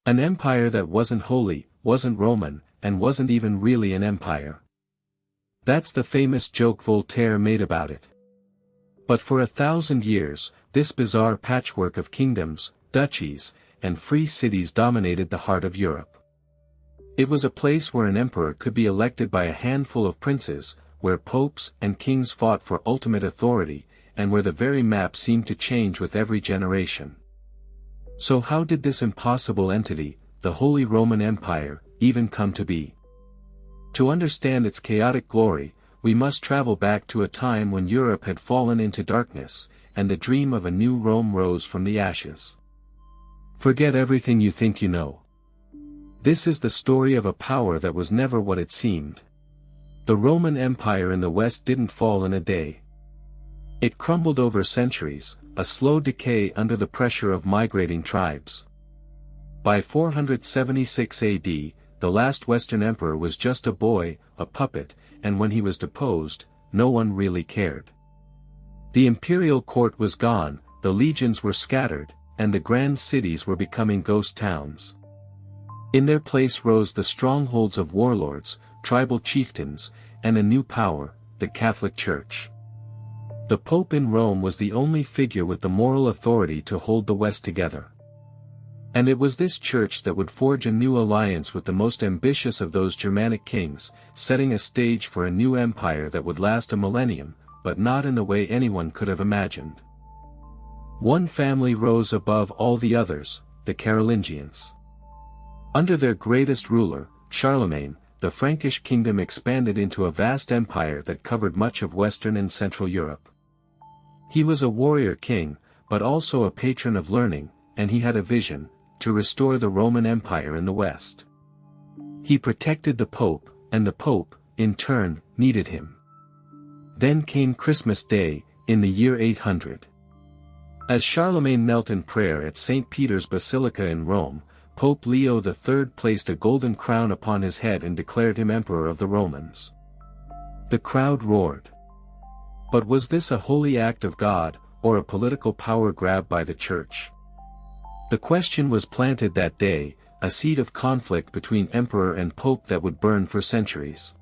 An empire that wasn't holy, wasn't Roman, and wasn't even really an empire. That's the famous joke Voltaire made about it. But for 1,000 years, this bizarre patchwork of kingdoms, duchies, and free cities dominated the heart of Europe. It was a place where an emperor could be elected by a handful of princes, where popes and kings fought for ultimate authority, and where the very map seemed to change with every generation. So how did this impossible entity, the Holy Roman Empire, even come to be? To understand its chaotic glory, we must travel back to a time when Europe had fallen into darkness, and the dream of a new Rome rose from the ashes. Forget everything you think you know. This is the story of a power that was never what it seemed. The Roman Empire in the West didn't fall in a day. It crumbled over centuries, a slow decay under the pressure of migrating tribes. By 476 AD, the last Western emperor was just a boy, a puppet, and when he was deposed, no one really cared. The imperial court was gone, the legions were scattered, and the grand cities were becoming ghost towns. In their place rose the strongholds of warlords, tribal chieftains, and a new power, the Catholic Church. The Pope in Rome was the only figure with the moral authority to hold the West together. And it was this church that would forge a new alliance with the most ambitious of those Germanic kings, setting a stage for a new empire that would last a millennium, but not in the way anyone could have imagined. One family rose above all the others, the Carolingians. Under their greatest ruler, Charlemagne, the Frankish kingdom expanded into a vast empire that covered much of Western and Central Europe. He was a warrior king, but also a patron of learning, and he had a vision, to restore the Roman Empire in the West. He protected the Pope, and the Pope, in turn, needed him. Then came Christmas Day, in the year 800. As Charlemagne knelt in prayer at St. Peter's Basilica in Rome, Pope Leo III placed a golden crown upon his head and declared him Emperor of the Romans. The crowd roared. But was this a holy act of God, or a political power grab by the Church? The question was planted that day, a seed of conflict between emperor and pope that would burn for centuries.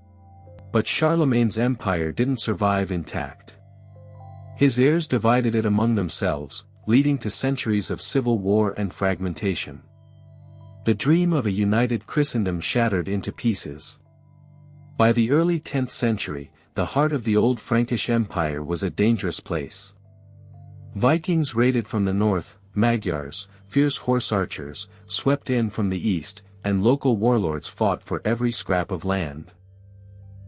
But Charlemagne's empire didn't survive intact. His heirs divided it among themselves, leading to centuries of civil war and fragmentation. The dream of a united Christendom shattered into pieces. By the early 10th century, the heart of the old Frankish Empire was a dangerous place. Vikings raided from the north, Magyars, fierce horse archers, swept in from the east, and local warlords fought for every scrap of land.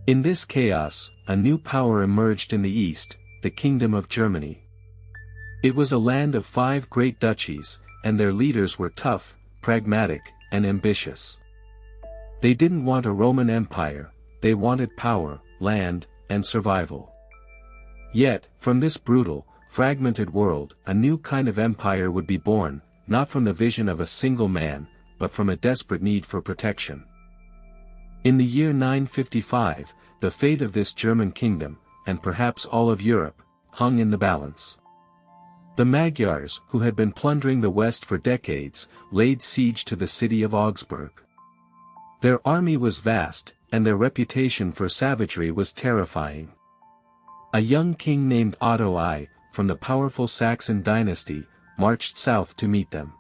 In this chaos, a new power emerged in the east, the Kingdom of Germany. It was a land of 5 great duchies, and their leaders were tough, pragmatic, and ambitious. They didn't want a Roman Empire, they wanted power, land, and survival. Yet, from this brutal, fragmented world, a new kind of empire would be born, not from the vision of a single man, but from a desperate need for protection. In the year 955, the fate of this German kingdom, and perhaps all of Europe, hung in the balance. The Magyars, who had been plundering the West for decades, laid siege to the city of Augsburg. Their army was vast, and their reputation for savagery was terrifying. A young king named Otto I, from the powerful Saxon dynasty, marched south to meet them.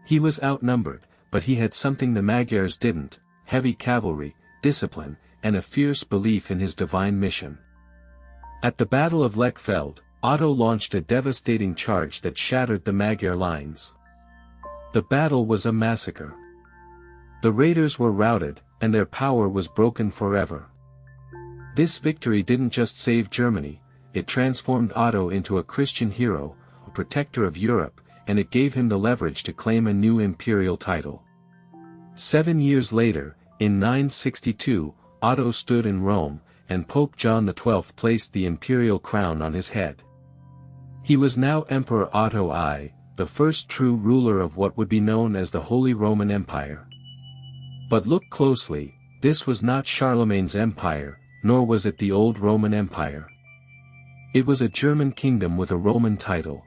He was outnumbered, but he had something the Magyars didn't: heavy cavalry, discipline, and a fierce belief in his divine mission. At the Battle of Lechfeld, Otto launched a devastating charge that shattered the Magyar lines. The battle was a massacre. The raiders were routed, and their power was broken forever. This victory didn't just save Germany, it transformed Otto into a Christian hero, a protector of Europe, and it gave him the leverage to claim a new imperial title. 7 years later, in 962, Otto stood in Rome, and Pope John XII placed the imperial crown on his head. He was now Emperor Otto I, the first true ruler of what would be known as the Holy Roman Empire. But look closely, this was not Charlemagne's empire, nor was it the old Roman Empire. It was a German kingdom with a Roman title.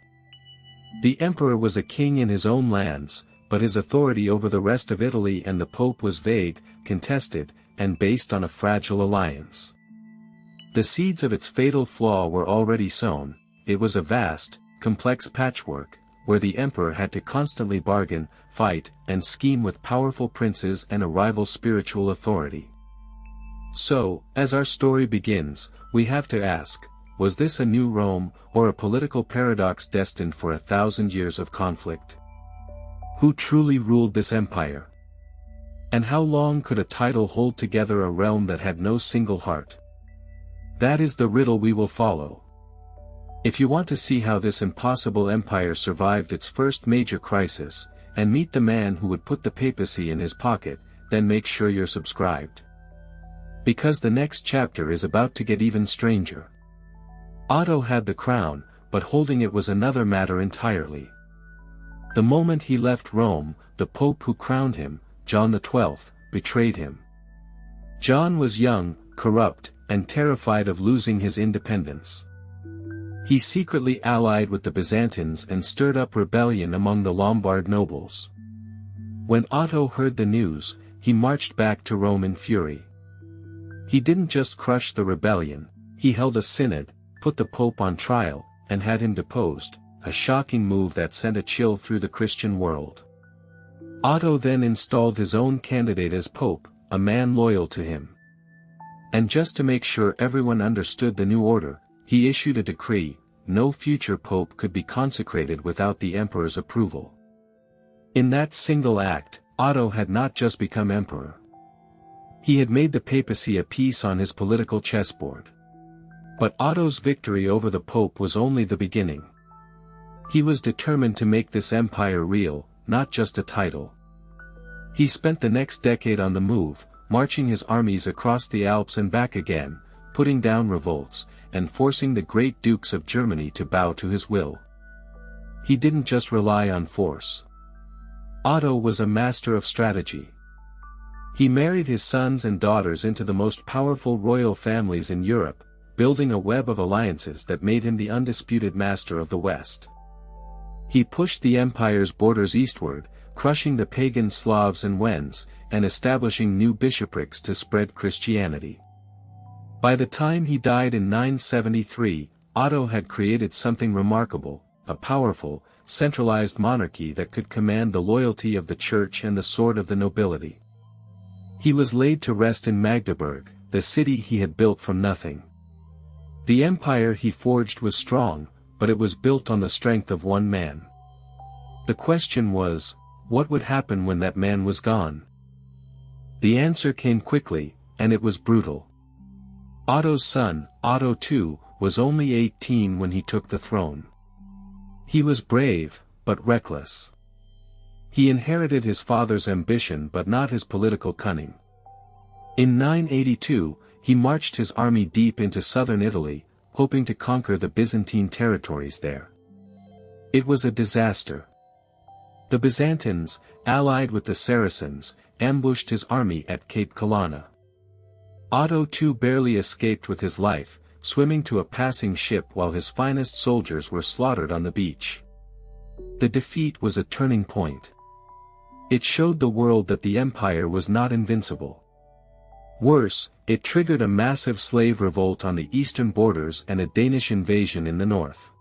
The emperor was a king in his own lands, but his authority over the rest of Italy and the Pope was vague, contested, and based on a fragile alliance. The seeds of its fatal flaw were already sown. It was a vast, complex patchwork, where the emperor had to constantly bargain, fight, and scheme with powerful princes and a rival spiritual authority. So, as our story begins, we have to ask, was this a new Rome, or a political paradox destined for 1,000 years of conflict? Who truly ruled this empire? And how long could a title hold together a realm that had no single heart? That is the riddle we will follow. If you want to see how this impossible empire survived its first major crisis, and meet the man who would put the papacy in his pocket, then make sure you're subscribed. Because the next chapter is about to get even stranger. Otto had the crown, but holding it was another matter entirely. The moment he left Rome, the Pope who crowned him, John XII, betrayed him. John was young, corrupt, and terrified of losing his independence. He secretly allied with the Byzantines and stirred up rebellion among the Lombard nobles. When Otto heard the news, he marched back to Rome in fury. He didn't just crush the rebellion, he held a synod, put the Pope on trial, and had him deposed, a shocking move that sent a chill through the Christian world. Otto then installed his own candidate as Pope, a man loyal to him. And just to make sure everyone understood the new order, he issued a decree: no future pope could be consecrated without the emperor's approval. In that single act, Otto had not just become emperor. He had made the papacy a piece on his political chessboard. But Otto's victory over the Pope was only the beginning. He was determined to make this empire real, not just a title. He spent the next decade on the move, marching his armies across the Alps and back again, putting down revolts, and forcing the great dukes of Germany to bow to his will. He didn't just rely on force. Otto was a master of strategy. He married his sons and daughters into the most powerful royal families in Europe, building a web of alliances that made him the undisputed master of the West. He pushed the empire's borders eastward, crushing the pagan Slavs and Wends, and establishing new bishoprics to spread Christianity. By the time he died in 973, Otto had created something remarkable, a powerful, centralized monarchy that could command the loyalty of the church and the sword of the nobility. He was laid to rest in Magdeburg, the city he had built from nothing. The empire he forged was strong, but it was built on the strength of one man. The question was, what would happen when that man was gone? The answer came quickly, and it was brutal. Otto's son, Otto II, was only 18 when he took the throne. He was brave, but reckless. He inherited his father's ambition but not his political cunning. In 982, he marched his army deep into southern Italy, hoping to conquer the Byzantine territories there. It was a disaster. The Byzantines, allied with the Saracens, ambushed his army at Cape Colonna. Otto II barely escaped with his life, swimming to a passing ship while his finest soldiers were slaughtered on the beach. The defeat was a turning point. It showed the world that the empire was not invincible. Worse, it triggered a massive slave revolt on the eastern borders and a Danish invasion in the north.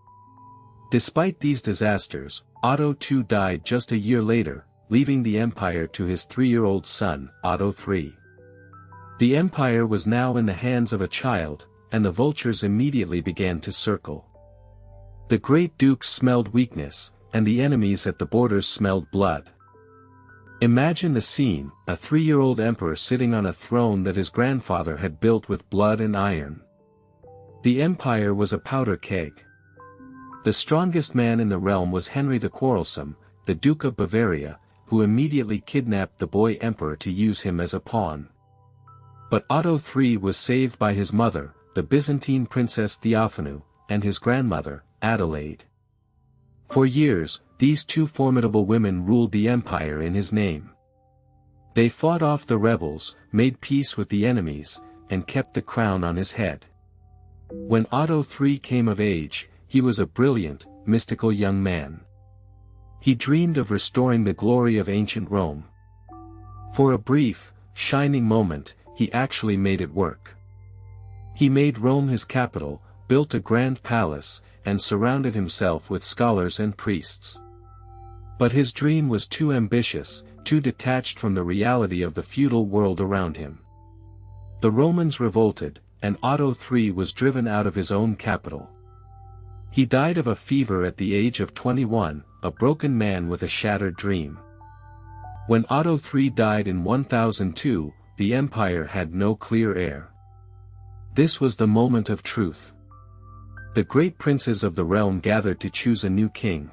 Despite these disasters, Otto II died just a year later, leaving the empire to his 3-year-old son, Otto III. The empire was now in the hands of a child, and the vultures immediately began to circle. The great dukes smelled weakness, and the enemies at the borders smelled blood. Imagine the scene: a 3-year-old emperor sitting on a throne that his grandfather had built with blood and iron. The empire was a powder keg. The strongest man in the realm was Henry the Quarrelsome, the Duke of Bavaria, who immediately kidnapped the boy emperor to use him as a pawn. But Otto III was saved by his mother, the Byzantine princess Theophanu, and his grandmother, Adelaide. For years, these two formidable women ruled the empire in his name. They fought off the rebels, made peace with the enemies, and kept the crown on his head. When Otto III came of age, he was a brilliant, mystical young man. He dreamed of restoring the glory of ancient Rome. For a brief, shining moment, he actually made it work. He made Rome his capital, built a grand palace, and surrounded himself with scholars and priests. But his dream was too ambitious, too detached from the reality of the feudal world around him. The Romans revolted, and Otto I was driven out of his own capital. He died of a fever at the age of 21, a broken man with a shattered dream. When Otto III died in 1002, the empire had no clear heir. This was the moment of truth. The great princes of the realm gathered to choose a new king.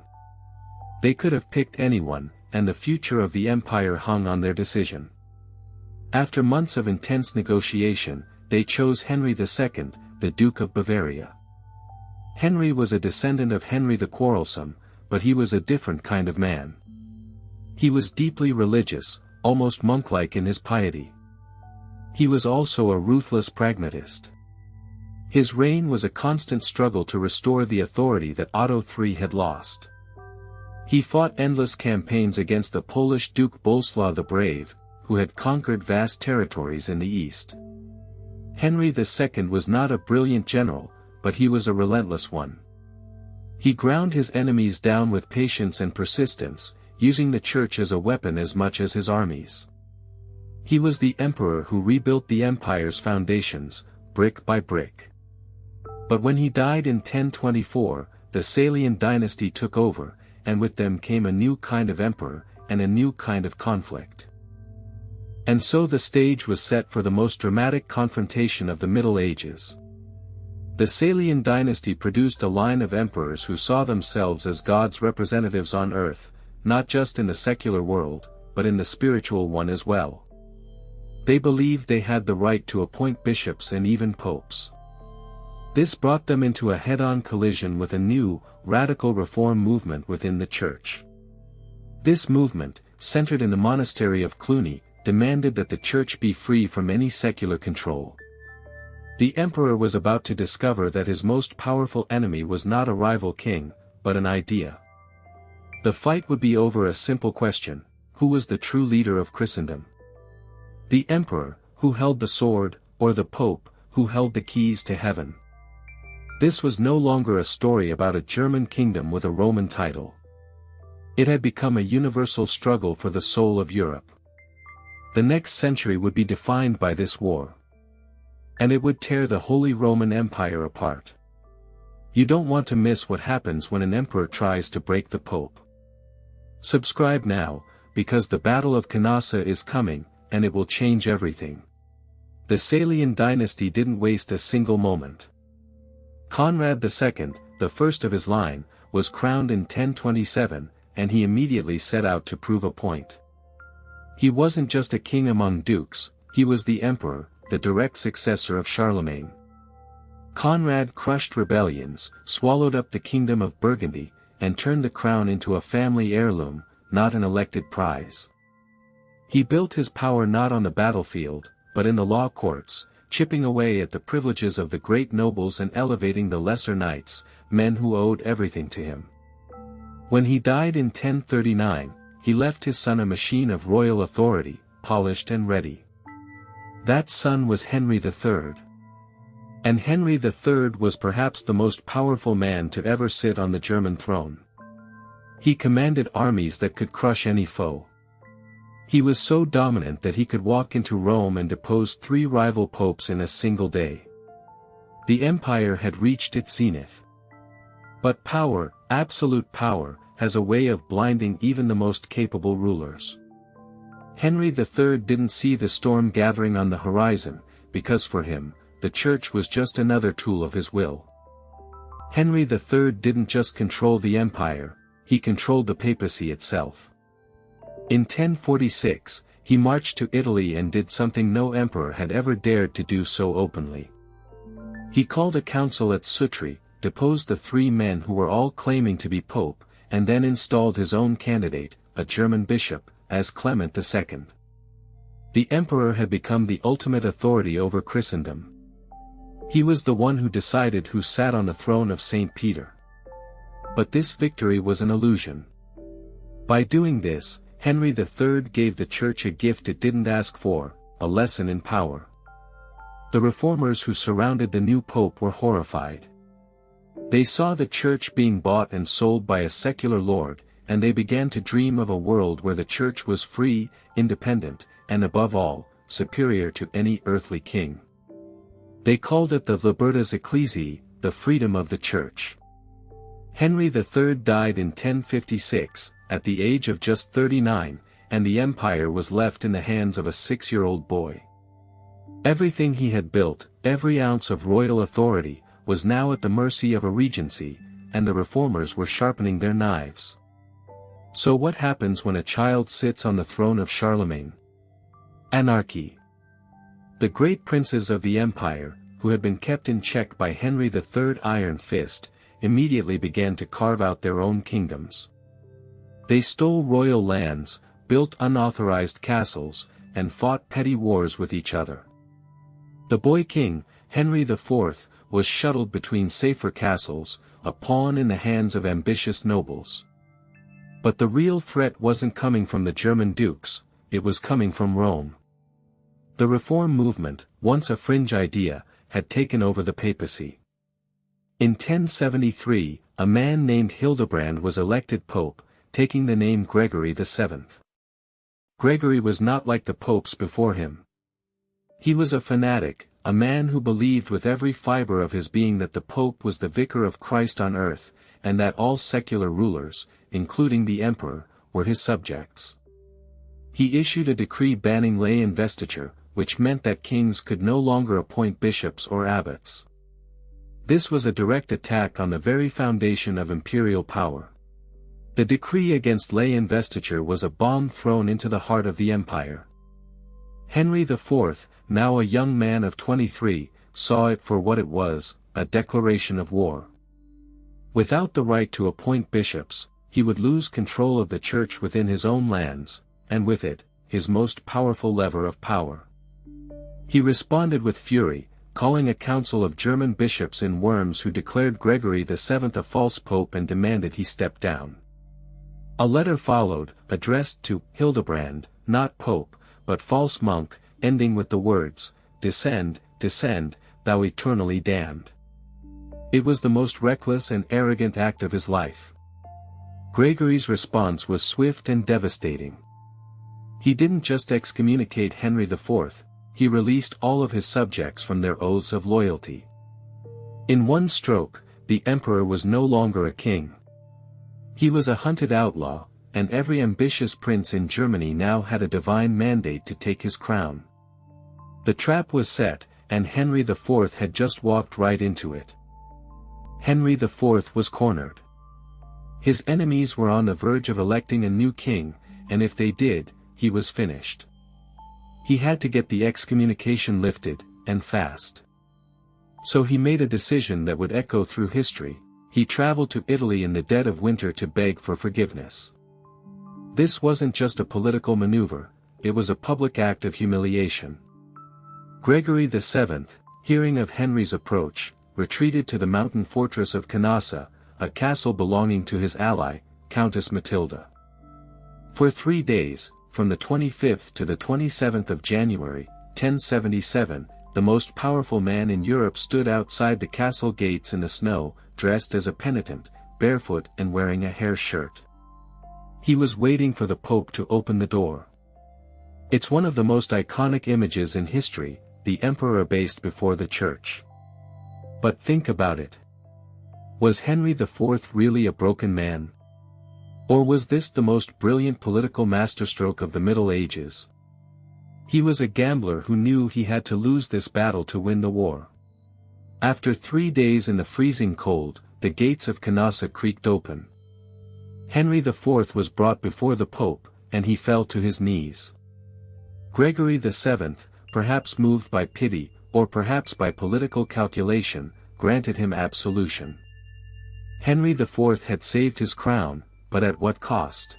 They could have picked anyone, and the future of the empire hung on their decision. After months of intense negotiation, they chose Henry II, the Duke of Bavaria. Henry was a descendant of Henry the Quarrelsome, but he was a different kind of man. He was deeply religious, almost monk-like in his piety. He was also a ruthless pragmatist. His reign was a constant struggle to restore the authority that Otto III had lost. He fought endless campaigns against the Polish Duke Bolesław the Brave, who had conquered vast territories in the east. Henry II was not a brilliant general, but he was a relentless one. He ground his enemies down with patience and persistence, using the church as a weapon as much as his armies. He was the emperor who rebuilt the empire's foundations, brick by brick. But when he died in 1024, the Salian dynasty took over, and with them came a new kind of emperor, and a new kind of conflict. And so the stage was set for the most dramatic confrontation of the Middle Ages. The Salian dynasty produced a line of emperors who saw themselves as God's representatives on earth, not just in the secular world, but in the spiritual one as well. They believed they had the right to appoint bishops and even popes. This brought them into a head-on collision with a new, radical reform movement within the church. This movement, centered in the monastery of Cluny, demanded that the church be free from any secular control. The emperor was about to discover that his most powerful enemy was not a rival king, but an idea. The fight would be over a simple question: who was the true leader of Christendom? The emperor, who held the sword, or the pope, who held the keys to heaven? This was no longer a story about a German kingdom with a Roman title. It had become a universal struggle for the soul of Europe. The next century would be defined by this war. And it would tear the Holy Roman Empire apart. You don't want to miss what happens when an emperor tries to break the Pope. Subscribe now, because the Battle of Canossa is coming, and it will change everything. The Salian dynasty didn't waste a single moment. Conrad II, the first of his line, was crowned in 1027, and he immediately set out to prove a point. He wasn't just a king among dukes, he was the emperor, the direct successor of Charlemagne. Conrad crushed rebellions, swallowed up the kingdom of Burgundy, and turned the crown into a family heirloom, not an elected prize. He built his power not on the battlefield, but in the law courts, chipping away at the privileges of the great nobles and elevating the lesser knights, men who owed everything to him. When he died in 1039, he left his son a machine of royal authority, polished and ready. That son was Henry III. And Henry III was perhaps the most powerful man to ever sit on the German throne. He commanded armies that could crush any foe. He was so dominant that he could walk into Rome and depose 3 rival popes in a single day. The empire had reached its zenith. But power, absolute power, has a way of blinding even the most capable rulers. Henry III didn't see the storm gathering on the horizon, because for him, the church was just another tool of his will. Henry III didn't just control the empire, he controlled the papacy itself. In 1046, he marched to Italy and did something no emperor had ever dared to do so openly. He called a council at Sutri, deposed the 3 men who were all claiming to be pope, and then installed his own candidate, a German bishop, as Clement II. The emperor had become the ultimate authority over Christendom. He was the one who decided who sat on the throne of St. Peter. But this victory was an illusion. By doing this, Henry III gave the Church a gift it didn't ask for, a lesson in power. The reformers who surrounded the new pope were horrified. They saw the Church being bought and sold by a secular lord, and they began to dream of a world where the Church was free, independent, and above all, superior to any earthly king. They called it the Libertas Ecclesiae, the freedom of the Church. Henry III died in 1056, at the age of just 39, and the empire was left in the hands of a 6-year-old boy. Everything he had built, every ounce of royal authority, was now at the mercy of a regency, and the reformers were sharpening their knives. So what happens when a child sits on the throne of Charlemagne? Anarchy. The great princes of the empire, who had been kept in check by Henry III's iron fist, immediately began to carve out their own kingdoms. They stole royal lands, built unauthorized castles, and fought petty wars with each other. The boy king, Henry IV, was shuttled between safer castles, a pawn in the hands of ambitious nobles. But the real threat wasn't coming from the German dukes, it was coming from Rome. The reform movement, once a fringe idea, had taken over the papacy. In 1073, a man named Hildebrand was elected pope, taking the name Gregory VII. Gregory was not like the popes before him. He was a fanatic, a man who believed with every fiber of his being that the pope was the vicar of Christ on earth, and that all secular rulers, including the emperor, were his subjects. He issued a decree banning lay investiture, which meant that kings could no longer appoint bishops or abbots. This was a direct attack on the very foundation of imperial power. The decree against lay investiture was a bomb thrown into the heart of the empire. Henry IV, now a young man of 23, saw it for what it was, a declaration of war. Without the right to appoint bishops, he would lose control of the Church within his own lands, and with it, his most powerful lever of power. He responded with fury, calling a council of German bishops in Worms who declared Gregory VII a false pope and demanded he step down. A letter followed, addressed to Hildebrand, not pope, but false monk, ending with the words, "Descend, descend, thou eternally damned." It was the most reckless and arrogant act of his life. Gregory's response was swift and devastating. He didn't just excommunicate Henry IV, he released all of his subjects from their oaths of loyalty. In one stroke, the emperor was no longer a king. He was a hunted outlaw, and every ambitious prince in Germany now had a divine mandate to take his crown. The trap was set, and Henry IV had just walked right into it. Henry IV was cornered. His enemies were on the verge of electing a new king, and if they did, he was finished. He had to get the excommunication lifted, and fast. So he made a decision that would echo through history. He traveled to Italy in the dead of winter to beg for forgiveness. This wasn't just a political maneuver, it was a public act of humiliation. Gregory VII, hearing of Henry's approach, retreated to the mountain fortress of Canossa, a castle belonging to his ally, Countess Matilda. For 3 days, from the 25th to the 27th of January, 1077, the most powerful man in Europe stood outside the castle gates in the snow, dressed as a penitent, barefoot and wearing a hair shirt. He was waiting for the Pope to open the door. It's one of the most iconic images in history, the emperor abased before the Church. But think about it. Was Henry IV really a broken man? Or was this the most brilliant political masterstroke of the Middle Ages? He was a gambler who knew he had to lose this battle to win the war. After 3 days in the freezing cold, the gates of Canossa creaked open. Henry IV was brought before the Pope, and he fell to his knees. Gregory VII, perhaps moved by pity, or perhaps by political calculation, granted him absolution. Henry IV had saved his crown, but at what cost?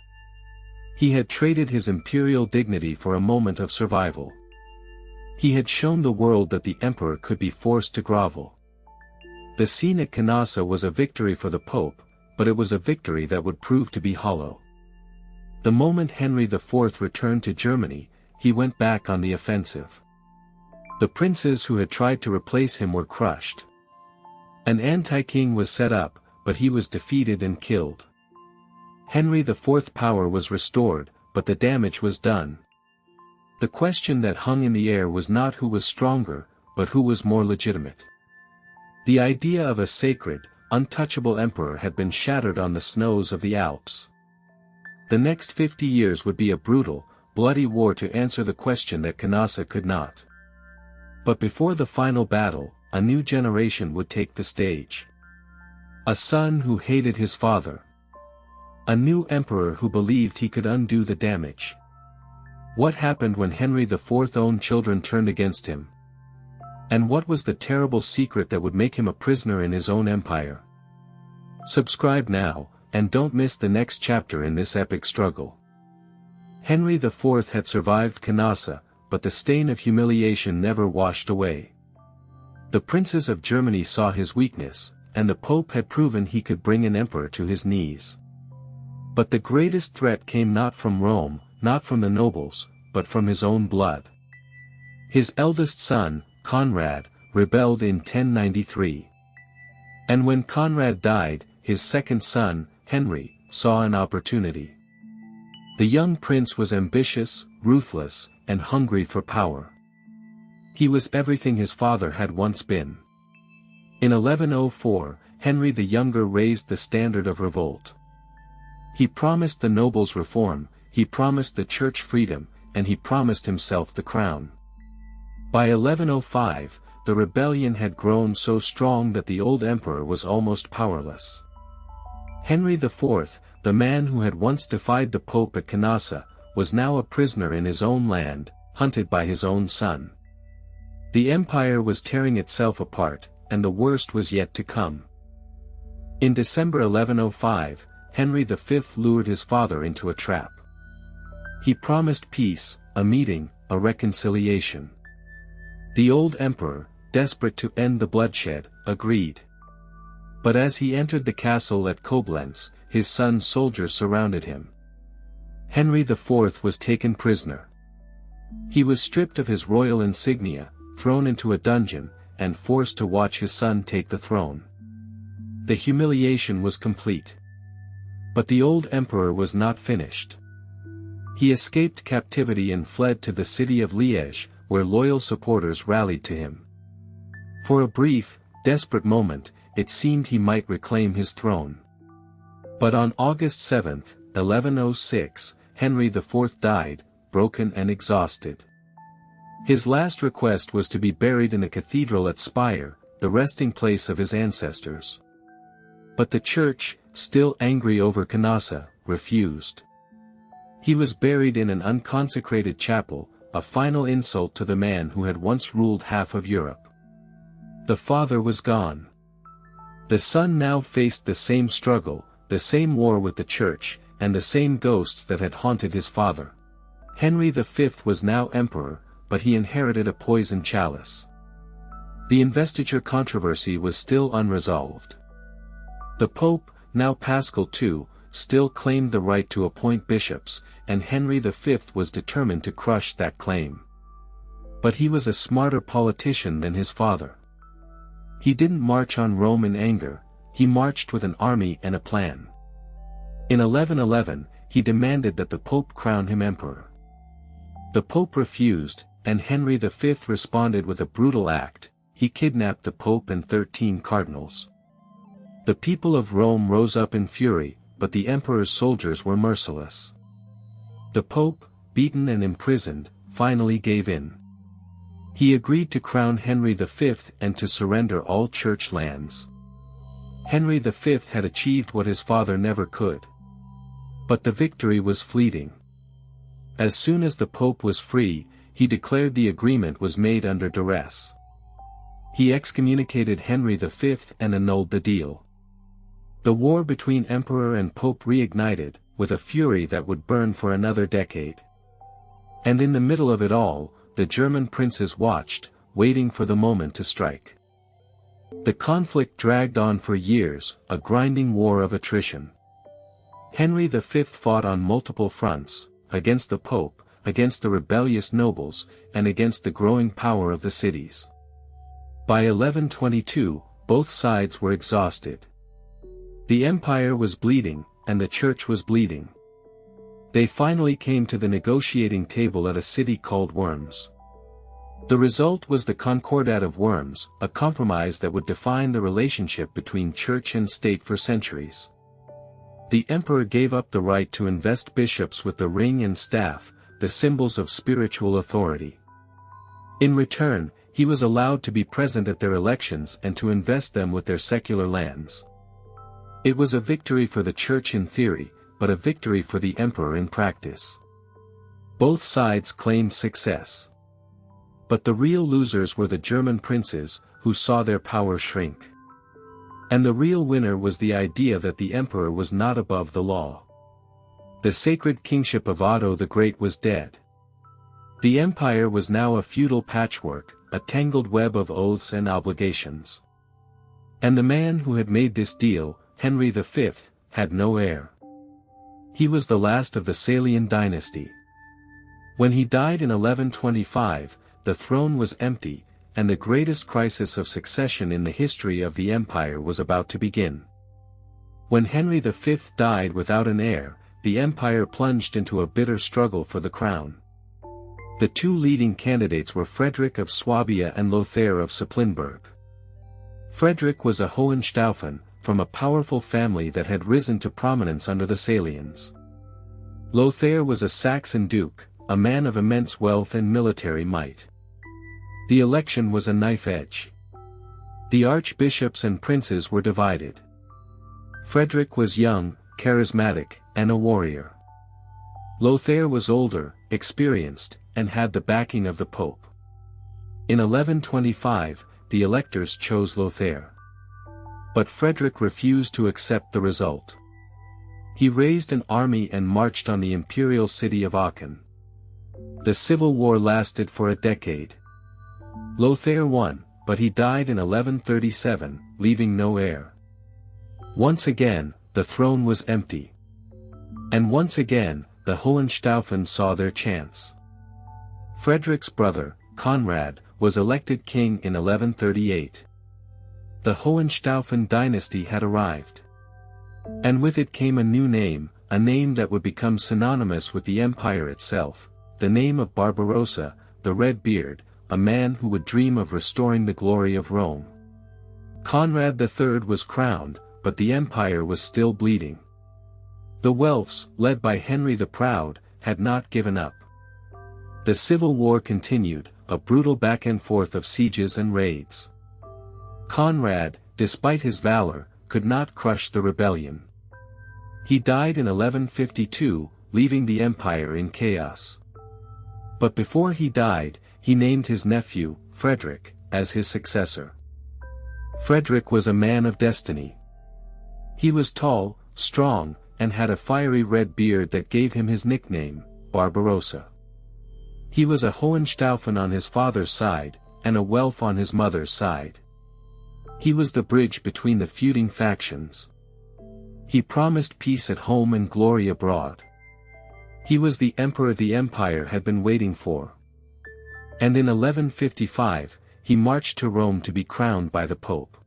He had traded his imperial dignity for a moment of survival. He had shown the world that the emperor could be forced to grovel. The scene at Canossa was a victory for the Pope, but it was a victory that would prove to be hollow. The moment Henry IV returned to Germany, he went back on the offensive. The princes who had tried to replace him were crushed. An anti-king was set up, but he was defeated and killed. Henry IV's power was restored, but the damage was done. The question that hung in the air was not who was stronger, but who was more legitimate. The idea of a sacred, untouchable emperor had been shattered on the snows of the Alps. The next 50 years would be a brutal, bloody war to answer the question that Canossa could not. But before the final battle, a new generation would take the stage. A son who hated his father. A new emperor who believed he could undo the damage. What happened when Henry IV's own children turned against him? And what was the terrible secret that would make him a prisoner in his own empire? Subscribe now, and don't miss the next chapter in this epic struggle. Henry IV had survived Canossa, but the stain of humiliation never washed away. The princes of Germany saw his weakness, and the Pope had proven he could bring an emperor to his knees. But the greatest threat came not from Rome, not from the nobles, but from his own blood. His eldest son, Conrad, rebelled in 1093. And when Conrad died, his second son, Henry, saw an opportunity. The young prince was ambitious, ruthless, and hungry for power. He was everything his father had once been. In 1104, Henry the Younger raised the standard of revolt. He promised the nobles reform, he promised the church freedom, and he promised himself the crown. By 1105, the rebellion had grown so strong that the old emperor was almost powerless. Henry IV, the man who had once defied the Pope at Canossa, was now a prisoner in his own land, hunted by his own son. The empire was tearing itself apart, and the worst was yet to come. In December 1105, Henry V lured his father into a trap. He promised peace, a meeting, a reconciliation. The old emperor, desperate to end the bloodshed, agreed. But as he entered the castle at Koblenz, his son's soldiers surrounded him. Henry IV was taken prisoner. He was stripped of his royal insignia, thrown into a dungeon, and forced to watch his son take the throne. The humiliation was complete. But the old emperor was not finished. He escaped captivity and fled to the city of Liège, where loyal supporters rallied to him. For a brief, desperate moment, it seemed he might reclaim his throne. But on August 7, 1106, Henry IV died, broken and exhausted. His last request was to be buried in the cathedral at Speyer, the resting place of his ancestors. But the church, still angry over Canossa, refused. He was buried in an unconsecrated chapel, a final insult to the man who had once ruled half of Europe. The father was gone. The son now faced the same struggle, the same war with the church, and the same ghosts that had haunted his father. Henry V was now emperor, but he inherited a poisoned chalice. The investiture controversy was still unresolved. The Pope, now Paschal II, still claimed the right to appoint bishops, and Henry V was determined to crush that claim. But he was a smarter politician than his father. He didn't march on Rome in anger, he marched with an army and a plan. In 1111, he demanded that the Pope crown him emperor. The Pope refused, and Henry V responded with a brutal act. He kidnapped the Pope and 13 cardinals. The people of Rome rose up in fury, but the emperor's soldiers were merciless. The Pope, beaten and imprisoned, finally gave in. He agreed to crown Henry V and to surrender all church lands. Henry V had achieved what his father never could. But the victory was fleeting. As soon as the Pope was free, he declared the agreement was made under duress. He excommunicated Henry V and annulled the deal. The war between emperor and pope reignited, with a fury that would burn for another decade. And in the middle of it all, the German princes watched, waiting for the moment to strike. The conflict dragged on for years, a grinding war of attrition. Henry V fought on multiple fronts, against the Pope, against the rebellious nobles, and against the growing power of the cities. By 1122, both sides were exhausted. The empire was bleeding, and the church was bleeding. They finally came to the negotiating table at a city called Worms. The result was the Concordat of Worms, a compromise that would define the relationship between church and state for centuries. The emperor gave up the right to invest bishops with the ring and staff, the symbols of spiritual authority. In return, he was allowed to be present at their elections and to invest them with their secular lands. It was a victory for the church in theory, but a victory for the emperor in practice. Both sides claimed success. But the real losers were the German princes, who saw their power shrink. And the real winner was the idea that the emperor was not above the law. The sacred kingship of Otto the Great was dead. The empire was now a feudal patchwork, a tangled web of oaths and obligations. And the man who had made this deal, Henry V, had no heir. He was the last of the Salian dynasty. When he died in 1125, the throne was empty, and the greatest crisis of succession in the history of the empire was about to begin. When Henry V died without an heir, the empire plunged into a bitter struggle for the crown. The two leading candidates were Frederick of Swabia and Lothair of Supplinburg. Frederick was a Hohenstaufen, from a powerful family that had risen to prominence under the Salians. Lothair was a Saxon duke, a man of immense wealth and military might. The election was a knife edge. The archbishops and princes were divided. Frederick was young, charismatic, and a warrior. Lothair was older, experienced, and had the backing of the Pope. In 1125, the electors chose Lothair. But Frederick refused to accept the result. He raised an army and marched on the imperial city of Aachen. The civil war lasted for a decade. Lothair won, but he died in 1137, leaving no heir. Once again, the throne was empty. And once again, the Hohenstaufen saw their chance. Frederick's brother, Conrad, was elected king in 1138. The Hohenstaufen dynasty had arrived. And with it came a new name, a name that would become synonymous with the empire itself, the name of Barbarossa, the Red Beard, a man who would dream of restoring the glory of Rome. Conrad III was crowned, but the empire was still bleeding. The Welfs, led by Henry the Proud, had not given up. The civil war continued, a brutal back and forth of sieges and raids. Conrad, despite his valor, could not crush the rebellion. He died in 1152, leaving the empire in chaos. But before he died, he named his nephew, Frederick, as his successor. Frederick was a man of destiny. He was tall, strong, and had a fiery red beard that gave him his nickname, Barbarossa. He was a Hohenstaufen on his father's side, and a Welf on his mother's side. He was the bridge between the feuding factions. He promised peace at home and glory abroad. He was the emperor the empire had been waiting for. And in 1155, he marched to Rome to be crowned by the Pope.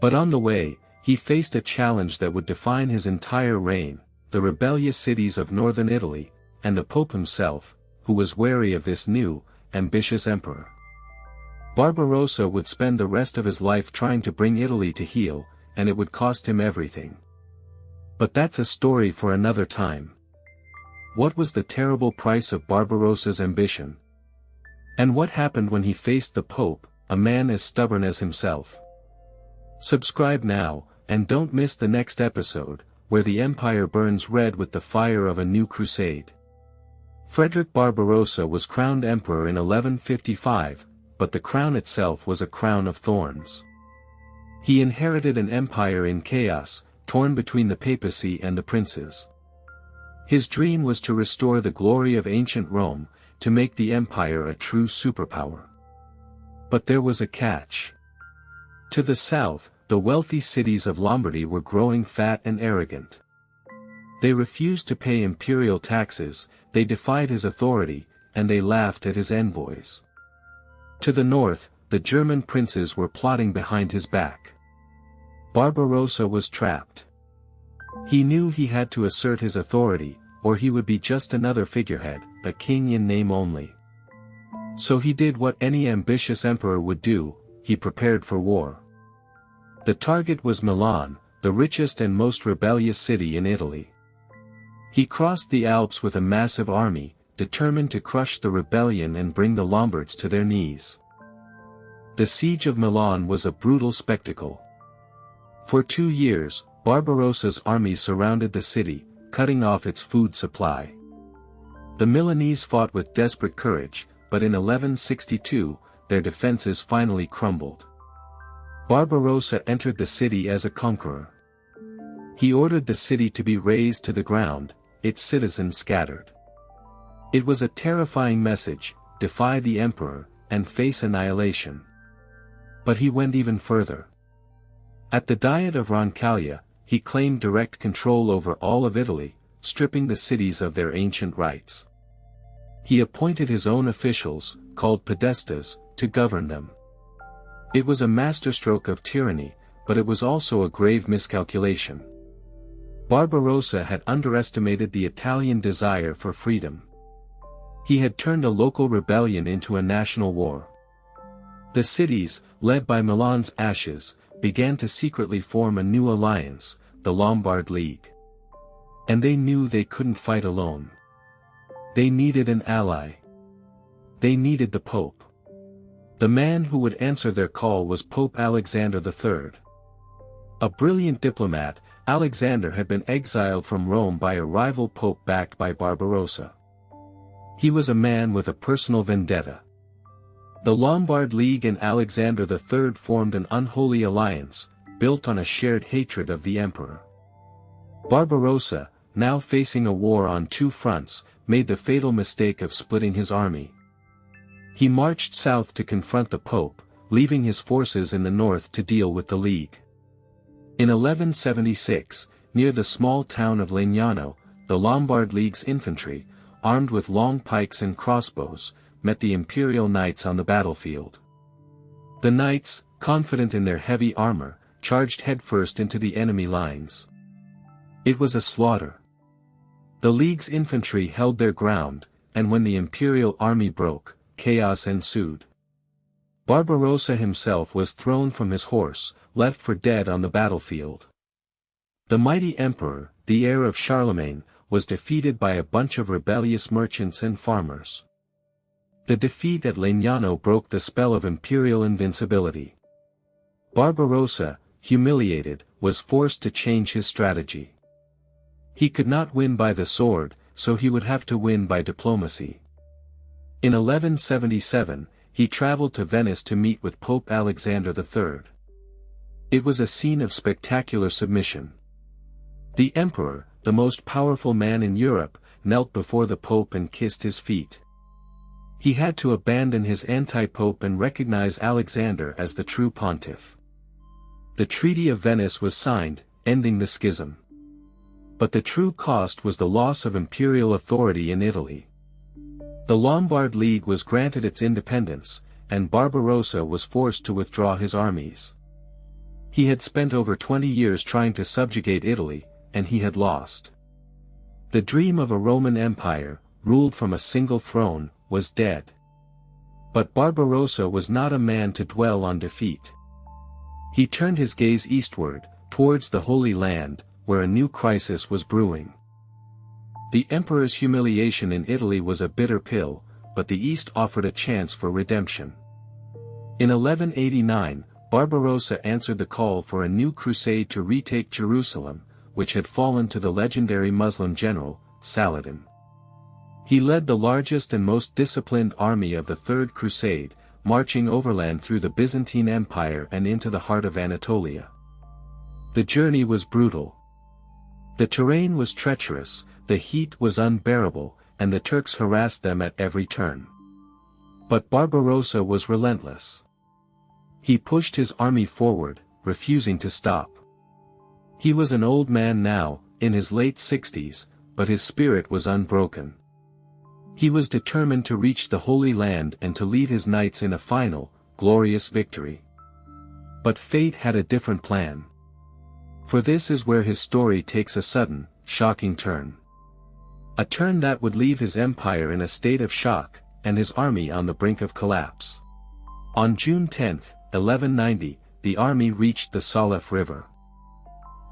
But on the way, he faced a challenge that would define his entire reign, the rebellious cities of northern Italy, and the Pope himself, who was wary of this new, ambitious emperor. Barbarossa would spend the rest of his life trying to bring Italy to heel, and it would cost him everything. But that's a story for another time. What was the terrible price of Barbarossa's ambition? And what happened when he faced the Pope, a man as stubborn as himself? Subscribe now, and don't miss the next episode, where the empire burns red with the fire of a new crusade. Frederick Barbarossa was crowned emperor in 1155, but the crown itself was a crown of thorns. He inherited an empire in chaos, torn between the papacy and the princes. His dream was to restore the glory of ancient Rome, to make the empire a true superpower. But there was a catch. To the south, the wealthy cities of Lombardy were growing fat and arrogant. They refused to pay imperial taxes, they defied his authority, and they laughed at his envoys. To the north, the German princes were plotting behind his back. Barbarossa was trapped. He knew he had to assert his authority, or he would be just another figurehead, a king in name only. So he did what any ambitious emperor would do, he prepared for war. The target was Milan, the richest and most rebellious city in Italy. He crossed the Alps with a massive army, determined to crush the rebellion and bring the Lombards to their knees. The siege of Milan was a brutal spectacle. For 2 years, Barbarossa's army surrounded the city, cutting off its food supply. The Milanese fought with desperate courage, but in 1162, their defenses finally crumbled. Barbarossa entered the city as a conqueror. He ordered the city to be razed to the ground, its citizens scattered. It was a terrifying message: defy the emperor, and face annihilation. But he went even further. At the Diet of Roncaglia, he claimed direct control over all of Italy, stripping the cities of their ancient rights. He appointed his own officials, called podestas, to govern them. It was a masterstroke of tyranny, but it was also a grave miscalculation. Barbarossa had underestimated the Italian desire for freedom. He had turned a local rebellion into a national war. The cities, led by Milan's ashes, began to secretly form a new alliance, the Lombard League. And they knew they couldn't fight alone. They needed an ally. They needed the Pope. The man who would answer their call was Pope Alexander III. A brilliant diplomat, Alexander had been exiled from Rome by a rival pope backed by Barbarossa. He was a man with a personal vendetta. The Lombard League and Alexander III formed an unholy alliance, built on a shared hatred of the emperor. Barbarossa, now facing a war on 2 fronts, made the fatal mistake of splitting his army. He marched south to confront the Pope, leaving his forces in the north to deal with the League. In 1176, near the small town of Legnano, the Lombard League's infantry, armed with long pikes and crossbows, met the imperial knights on the battlefield. The knights, confident in their heavy armor, charged headfirst into the enemy lines. It was a slaughter. The League's infantry held their ground, and when the imperial army broke, chaos ensued. Barbarossa himself was thrown from his horse, left for dead on the battlefield. The mighty emperor, the heir of Charlemagne, was defeated by a bunch of rebellious merchants and farmers. The defeat at Legnano broke the spell of imperial invincibility. Barbarossa, humiliated, was forced to change his strategy. He could not win by the sword, so he would have to win by diplomacy. In 1177, he traveled to Venice to meet with Pope Alexander III. It was a scene of spectacular submission. The emperor, the most powerful man in Europe, knelt before the Pope and kissed his feet. He had to abandon his anti-pope and recognize Alexander as the true pontiff. The Treaty of Venice was signed, ending the schism. But the true cost was the loss of imperial authority in Italy. The Lombard League was granted its independence, and Barbarossa was forced to withdraw his armies. He had spent over 20 years trying to subjugate Italy, and he had lost. The dream of a Roman Empire, ruled from a single throne, was dead. But Barbarossa was not a man to dwell on defeat. He turned his gaze eastward, towards the Holy Land, where a new crisis was brewing. The emperor's humiliation in Italy was a bitter pill, but the East offered a chance for redemption. In 1189, Barbarossa answered the call for a new crusade to retake Jerusalem, which had fallen to the legendary Muslim general, Saladin. He led the largest and most disciplined army of the Third Crusade, marching overland through the Byzantine Empire and into the heart of Anatolia. The journey was brutal. The terrain was treacherous, the heat was unbearable, and the Turks harassed them at every turn. But Barbarossa was relentless. He pushed his army forward, refusing to stop. He was an old man now, in his late 60s, but his spirit was unbroken. He was determined to reach the Holy Land and to lead his knights in a final, glorious victory. But fate had a different plan. For this is where his story takes a sudden, shocking turn. A turn that would leave his empire in a state of shock, and his army on the brink of collapse. On June 10, 1190, the army reached the Salef River.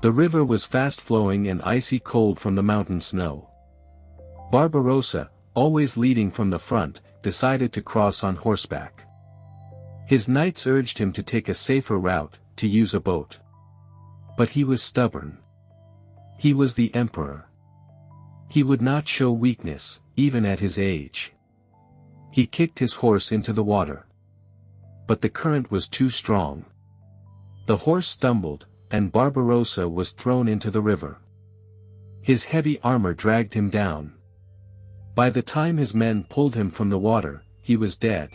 The river was fast-flowing and icy cold from the mountain snow. Barbarossa, always leading from the front, decided to cross on horseback. His knights urged him to take a safer route, to use a boat. But he was stubborn. He was the emperor. He would not show weakness, even at his age. He kicked his horse into the water. But the current was too strong. The horse stumbled, and Barbarossa was thrown into the river. His heavy armor dragged him down. By the time his men pulled him from the water, he was dead.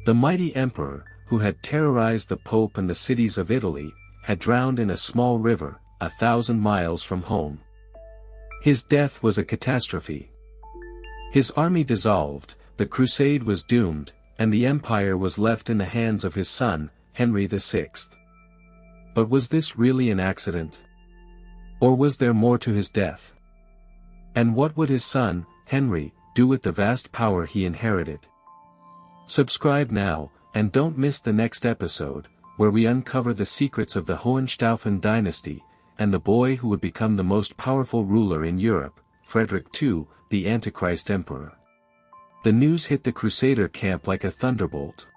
The mighty emperor, who had terrorized the Pope and the cities of Italy, had drowned in a small river, 1,000 miles from home. His death was a catastrophe. His army dissolved, the crusade was doomed, and the empire was left in the hands of his son, Henry VI. But was this really an accident? Or was there more to his death? And what would his son, Henry, do with the vast power he inherited? Subscribe now, and don't miss the next episode, where we uncover the secrets of the Hohenstaufen dynasty, and the boy who would become the most powerful ruler in Europe, Frederick II, the Antichrist Emperor. The news hit the Crusader camp like a thunderbolt.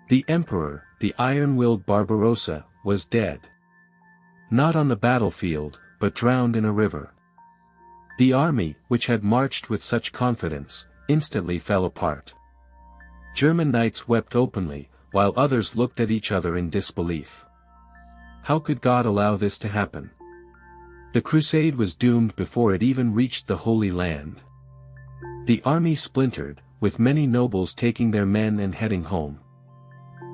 The emperor, the iron-willed Barbarossa, was dead. Not on the battlefield, but drowned in a river. The army, which had marched with such confidence, instantly fell apart. German knights wept openly, while others looked at each other in disbelief. How could God allow this to happen? The crusade was doomed before it even reached the Holy Land. The army splintered, with many nobles taking their men and heading home.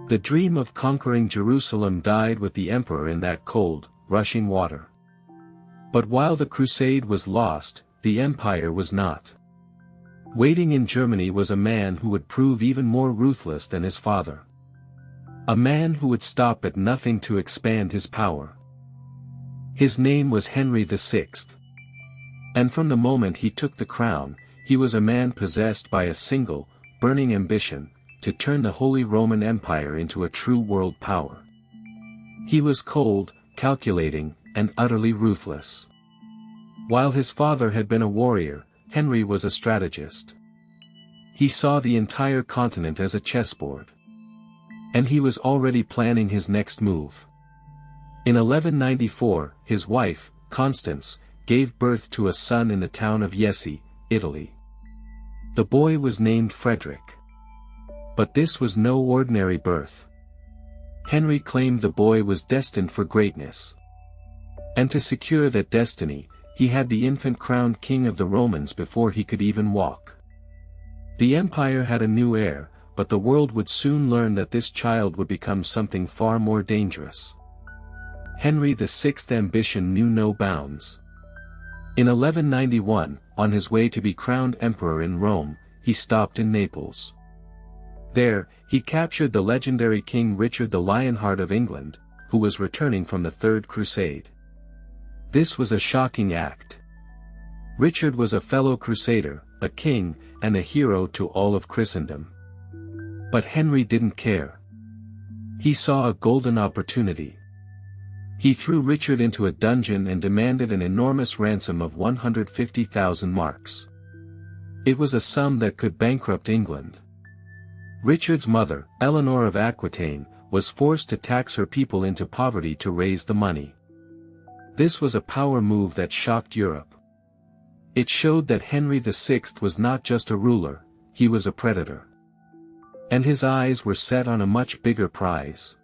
The dream of conquering Jerusalem died with the emperor in that cold, rushing water. But while the crusade was lost, the empire was not. Waiting in Germany was a man who would prove even more ruthless than his father. A man who would stop at nothing to expand his power. His name was Henry VI. And from the moment he took the crown, he was a man possessed by a single, burning ambition, to turn the Holy Roman Empire into a true world power. He was cold, calculating, and utterly ruthless. While his father had been a warrior, Henry was a strategist. He saw the entire continent as a chessboard. And he was already planning his next move. In 1194, his wife, Constance, gave birth to a son in the town of Jesi, Italy. The boy was named Frederick. But this was no ordinary birth. Henry claimed the boy was destined for greatness. And to secure that destiny, he had the infant crowned king of the Romans before he could even walk. The empire had a new heir, but the world would soon learn that this child would become something far more dangerous. Henry VI's ambition knew no bounds. In 1191, on his way to be crowned emperor in Rome, he stopped in Naples. There, he captured the legendary King Richard the Lionheart of England, who was returning from the Third Crusade. This was a shocking act. Richard was a fellow crusader, a king, and a hero to all of Christendom. But Henry didn't care. He saw a golden opportunity. He threw Richard into a dungeon and demanded an enormous ransom of 150,000 marks. It was a sum that could bankrupt England. Richard's mother, Eleanor of Aquitaine, was forced to tax her people into poverty to raise the money. This was a power move that shocked Europe. It showed that Henry VI was not just a ruler, he was a predator. And his eyes were set on a much bigger prize.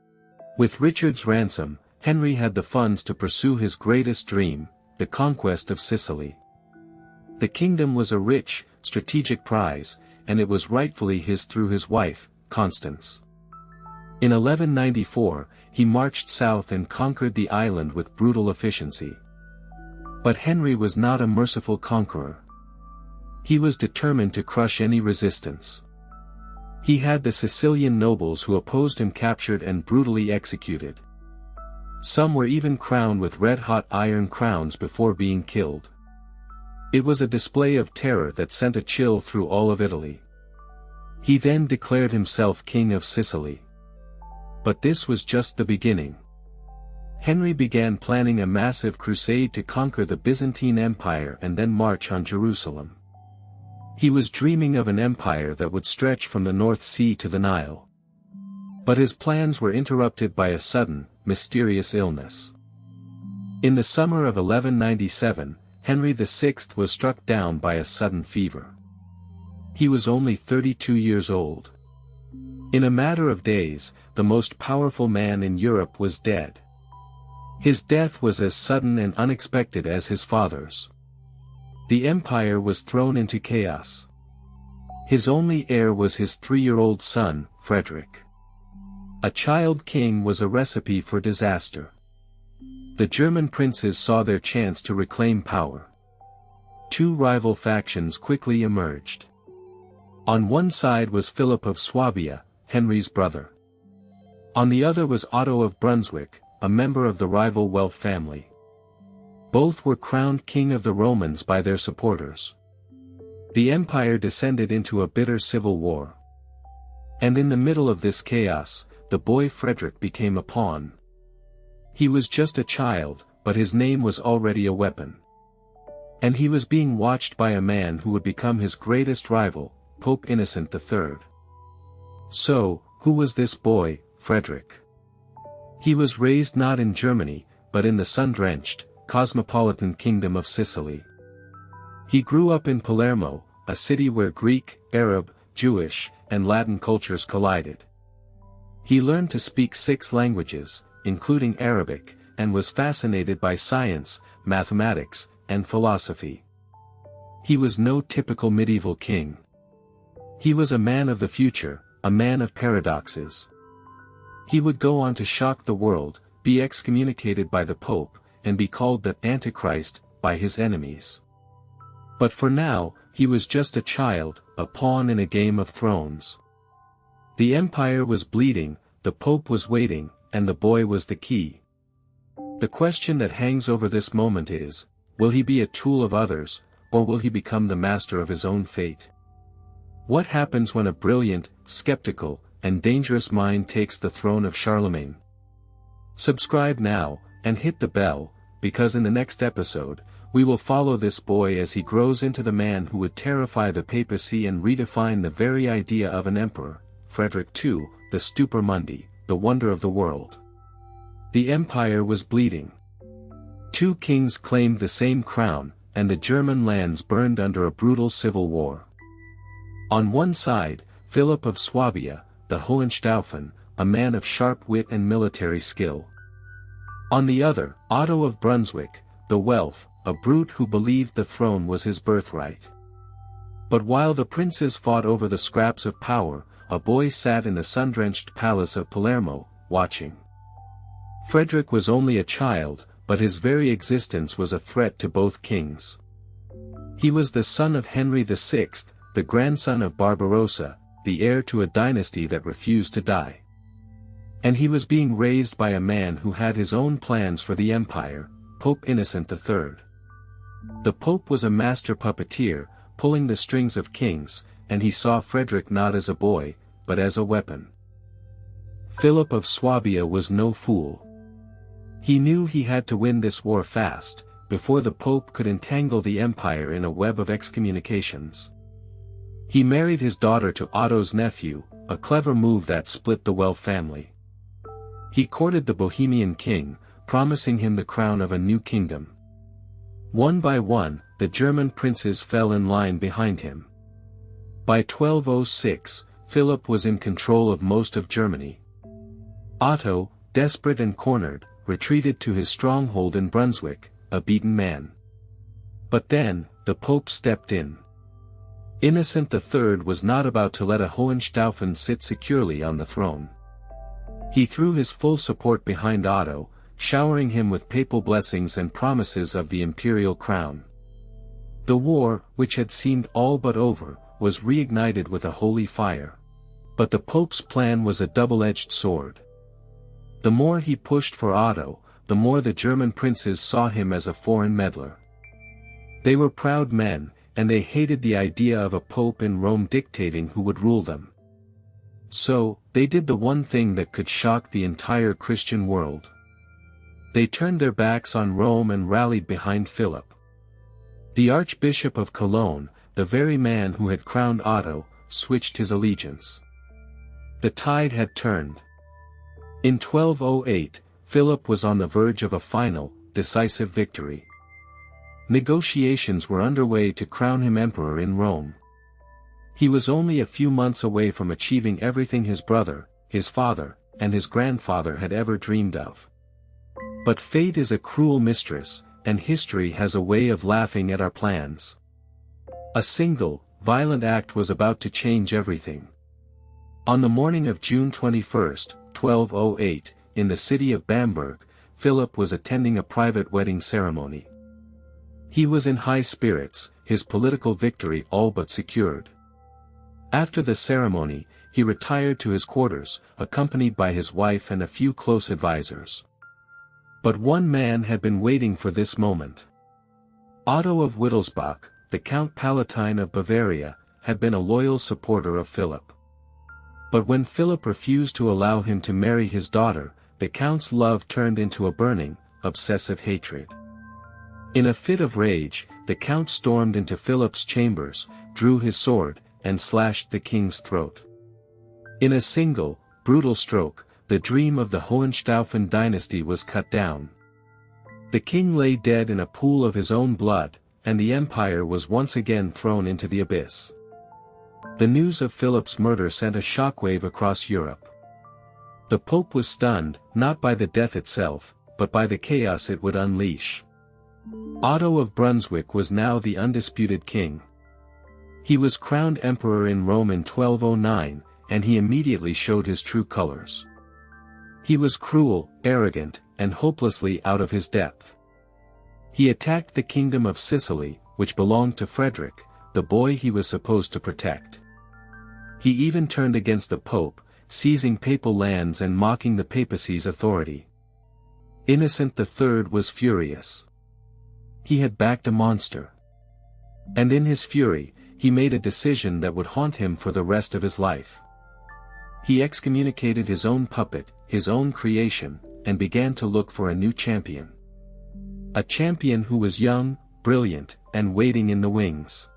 With Richard's ransom, Henry had the funds to pursue his greatest dream, the conquest of Sicily. The kingdom was a rich, strategic prize, and it was rightfully his through his wife, Constance. In 1194, he marched south and conquered the island with brutal efficiency. But Henry was not a merciful conqueror. He was determined to crush any resistance. He had the Sicilian nobles who opposed him captured and brutally executed. Some were even crowned with red-hot iron crowns before being killed. It was a display of terror that sent a chill through all of Italy. He then declared himself King of Sicily. But this was just the beginning. Henry began planning a massive crusade to conquer the Byzantine Empire and then march on Jerusalem. He was dreaming of an empire that would stretch from the North Sea to the Nile. But his plans were interrupted by a sudden, mysterious illness. In the summer of 1197, Henry VI was struck down by a sudden fever. He was only 32 years old. In a matter of days, the most powerful man in Europe was dead. His death was as sudden and unexpected as his father's. The empire was thrown into chaos. His only heir was his 3-year-old son, Frederick. A child king was a recipe for disaster. The German princes saw their chance to reclaim power. Two rival factions quickly emerged. On one side was Philip of Swabia, Henry's brother. On the other was Otto of Brunswick, a member of the rival Welf family. Both were crowned king of the Romans by their supporters. The empire descended into a bitter civil war. And in the middle of this chaos, the boy Frederick became a pawn. He was just a child, but his name was already a weapon. And he was being watched by a man who would become his greatest rival, Pope Innocent III. So, who was this boy, Frederick? He was raised not in Germany, but in the sun-drenched, cosmopolitan kingdom of Sicily. He grew up in Palermo, a city where Greek, Arab, Jewish, and Latin cultures collided. He learned to speak 6 languages, including Arabic, and was fascinated by science, mathematics, and philosophy. He was no typical medieval king. He was a man of the future, a man of paradoxes. He would go on to shock the world, be excommunicated by the Pope, and be called the Antichrist by his enemies. But for now, he was just a child, a pawn in a game of thrones. The empire was bleeding, the Pope was waiting, and the boy was the key. The question that hangs over this moment is, will he be a tool of others, or will he become the master of his own fate? What happens when a brilliant, skeptical, and dangerous mind takes the throne of Charlemagne? Subscribe now, and hit the bell, because in the next episode, we will follow this boy as he grows into the man who would terrify the papacy and redefine the very idea of an emperor, Frederick II, the Stupor Mundi, the wonder of the world. The empire was bleeding. 2 kings claimed the same crown, and the German lands burned under a brutal civil war. On one side, Philip of Swabia, the Hohenstaufen, a man of sharp wit and military skill. On the other, Otto of Brunswick, the Welf, a brute who believed the throne was his birthright. But while the princes fought over the scraps of power, a boy sat in the sun-drenched palace of Palermo, watching. Frederick was only a child, but his very existence was a threat to both kings. He was the son of Henry VI, the grandson of Barbarossa, the heir to a dynasty that refused to die. And he was being raised by a man who had his own plans for the empire, Pope Innocent III. The Pope was a master puppeteer, pulling the strings of kings, and he saw Frederick not as a boy, but as a weapon. Philip of Swabia was no fool. He knew he had to win this war fast, before the Pope could entangle the empire in a web of excommunications. He married his daughter to Otto's nephew, a clever move that split the Welf family. He courted the Bohemian king, promising him the crown of a new kingdom. One by one, the German princes fell in line behind him. By 1206, Philip was in control of most of Germany. Otto, desperate and cornered, retreated to his stronghold in Brunswick, a beaten man. But then, the Pope stepped in. Innocent III was not about to let a Hohenstaufen sit securely on the throne. He threw his full support behind Otto, showering him with papal blessings and promises of the imperial crown. The war, which had seemed all but over, was reignited with a holy fire. But the Pope's plan was a double-edged sword. The more he pushed for Otto, the more the German princes saw him as a foreign meddler. They were proud men, and they hated the idea of a pope in Rome dictating who would rule them. So, they did the one thing that could shock the entire Christian world. They turned their backs on Rome and rallied behind Philip. The Archbishop of Cologne, the very man who had crowned Otto, switched his allegiance. The tide had turned. In 1208, Philip was on the verge of a final, decisive victory. Negotiations were underway to crown him emperor in Rome. He was only a few months away from achieving everything his brother, his father, and his grandfather had ever dreamed of. But fate is a cruel mistress, and history has a way of laughing at our plans. A single, violent act was about to change everything. On the morning of June 21, 1208, in the city of Bamberg, Philip was attending a private wedding ceremony. He was in high spirits, his political victory all but secured. After the ceremony, he retired to his quarters, accompanied by his wife and a few close advisors. But one man had been waiting for this moment. Otto of Wittelsbach, the Count Palatine of Bavaria, had been a loyal supporter of Philip. But when Philip refused to allow him to marry his daughter, the Count's love turned into a burning, obsessive hatred. In a fit of rage, the Count stormed into Philip's chambers, drew his sword, and slashed the king's throat. In a single, brutal stroke, the dream of the Hohenstaufen dynasty was cut down. The king lay dead in a pool of his own blood, and the empire was once again thrown into the abyss. The news of Philip's murder sent a shockwave across Europe. The Pope was stunned, not by the death itself, but by the chaos it would unleash. Otto of Brunswick was now the undisputed king. He was crowned emperor in Rome in 1209, and he immediately showed his true colors. He was cruel, arrogant, and hopelessly out of his depth. He attacked the kingdom of Sicily, which belonged to Frederick, the boy he was supposed to protect. He even turned against the Pope, seizing papal lands and mocking the papacy's authority. Innocent III was furious. He had backed a monster. And in his fury, he made a decision that would haunt him for the rest of his life. He excommunicated his own puppet, his own creation, and began to look for a new champion. A champion who was young, brilliant, and waiting in the wings.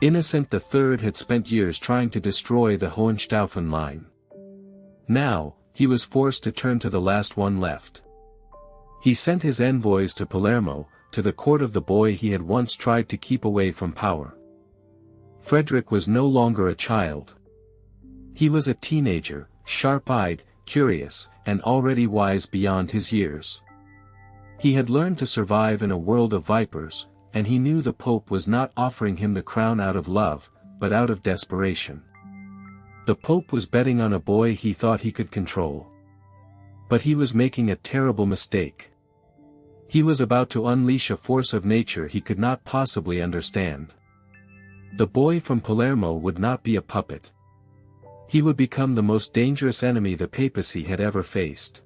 Innocent III had spent years trying to destroy the Hohenstaufen line. Now, he was forced to turn to the last one left. He sent his envoys to Palermo, to the court of the boy he had once tried to keep away from power. Frederick was no longer a child. He was a teenager, sharp-eyed, curious, and already wise beyond his years. He had learned to survive in a world of vipers, and he knew the Pope was not offering him the crown out of love, but out of desperation. The Pope was betting on a boy he thought he could control. But he was making a terrible mistake. He was about to unleash a force of nature he could not possibly understand. The boy from Palermo would not be a puppet. He would become the most dangerous enemy the papacy had ever faced.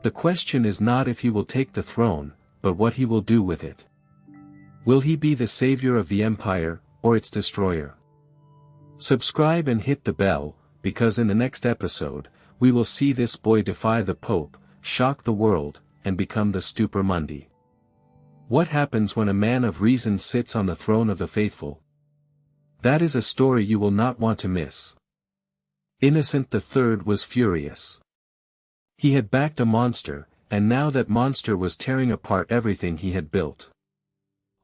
The question is not if he will take the throne, but what he will do with it. Will he be the savior of the empire, or its destroyer? Subscribe and hit the bell, because in the next episode, we will see this boy defy the Pope, shock the world, and become the Stupor Mundi. What happens when a man of reason sits on the throne of the faithful? That is a story you will not want to miss. Innocent III was furious. He had backed a monster, and now that monster was tearing apart everything he had built.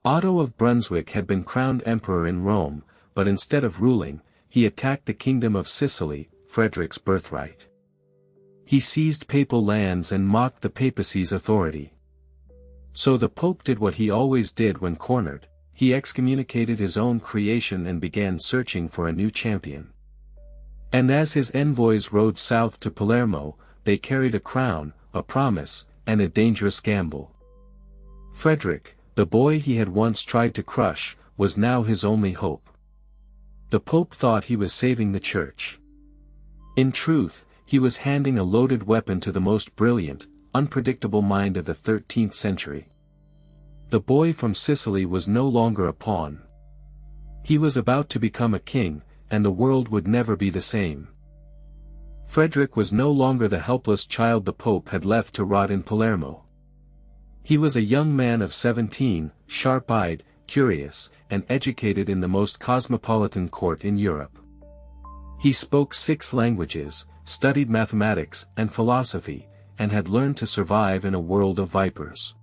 Otto of Brunswick had been crowned emperor in Rome, but instead of ruling, he attacked the kingdom of Sicily, Frederick's birthright. He seized papal lands and mocked the papacy's authority. So the Pope did what he always did when cornered, he excommunicated his own creation and began searching for a new champion. And as his envoys rode south to Palermo, they carried a crown, a promise, and a dangerous gamble. Frederick, the boy he had once tried to crush, was now his only hope. The Pope thought he was saving the Church. In truth, he was handing a loaded weapon to the most brilliant, unpredictable mind of the 13th century. The boy from Sicily was no longer a pawn. He was about to become a king, and the world would never be the same. Frederick was no longer the helpless child the Pope had left to rot in Palermo. He was a young man of 17, sharp-eyed, curious, and educated in the most cosmopolitan court in Europe. He spoke 6 languages, studied mathematics and philosophy, and had learned to survive in a world of vipers.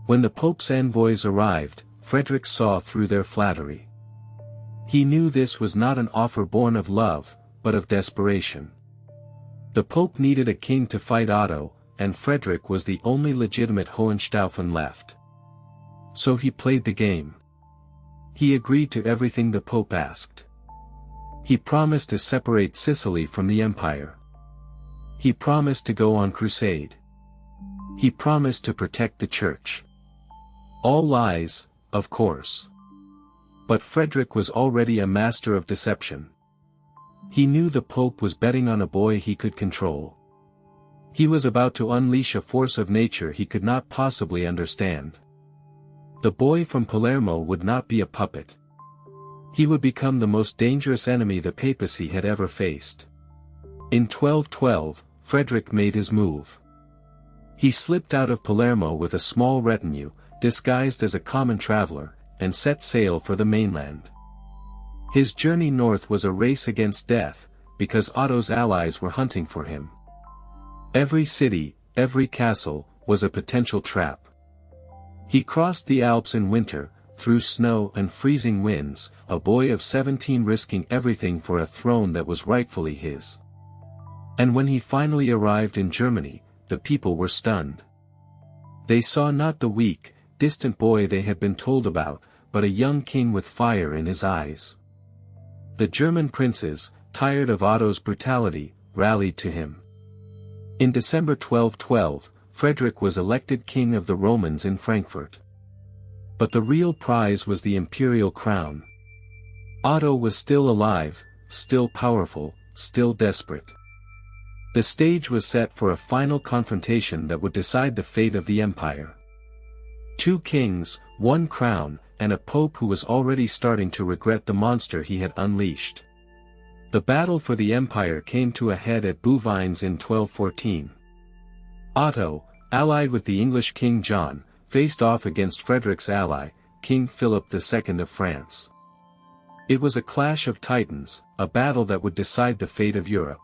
When the Pope's envoys arrived, Frederick saw through their flattery. He knew this was not an offer born of love, but of desperation. The Pope needed a king to fight Otto, and Frederick was the only legitimate Hohenstaufen left. So he played the game. He agreed to everything the Pope asked. He promised to separate Sicily from the empire. He promised to go on crusade. He promised to protect the Church. All lies, of course. But Frederick was already a master of deception. He knew the Pope was betting on a boy he could control. He was about to unleash a force of nature he could not possibly understand. The boy from Palermo would not be a puppet. He would become the most dangerous enemy the papacy had ever faced. In 1212, Frederick made his move. He slipped out of Palermo with a small retinue, disguised as a common traveler, and set sail for the mainland. His journey north was a race against death, because Otto's allies were hunting for him. Every city, every castle, was a potential trap. He crossed the Alps in winter, through snow and freezing winds, a boy of 17 risking everything for a throne that was rightfully his. And when he finally arrived in Germany, the people were stunned. They saw not the weak, distant boy they had been told about, but a young king with fire in his eyes. The German princes, tired of Otto's brutality, rallied to him. In December 1212, Frederick was elected king of the Romans in Frankfurt. But the real prize was the imperial crown. Otto was still alive, still powerful, still desperate. The stage was set for a final confrontation that would decide the fate of the empire. 2 kings, 1 crown, and a pope who was already starting to regret the monster he had unleashed. The battle for the empire came to a head at Bouvines in 1214. Otto, allied with the English King John, faced off against Frederick's ally, King Philip II of France. It was a clash of titans, a battle that would decide the fate of Europe.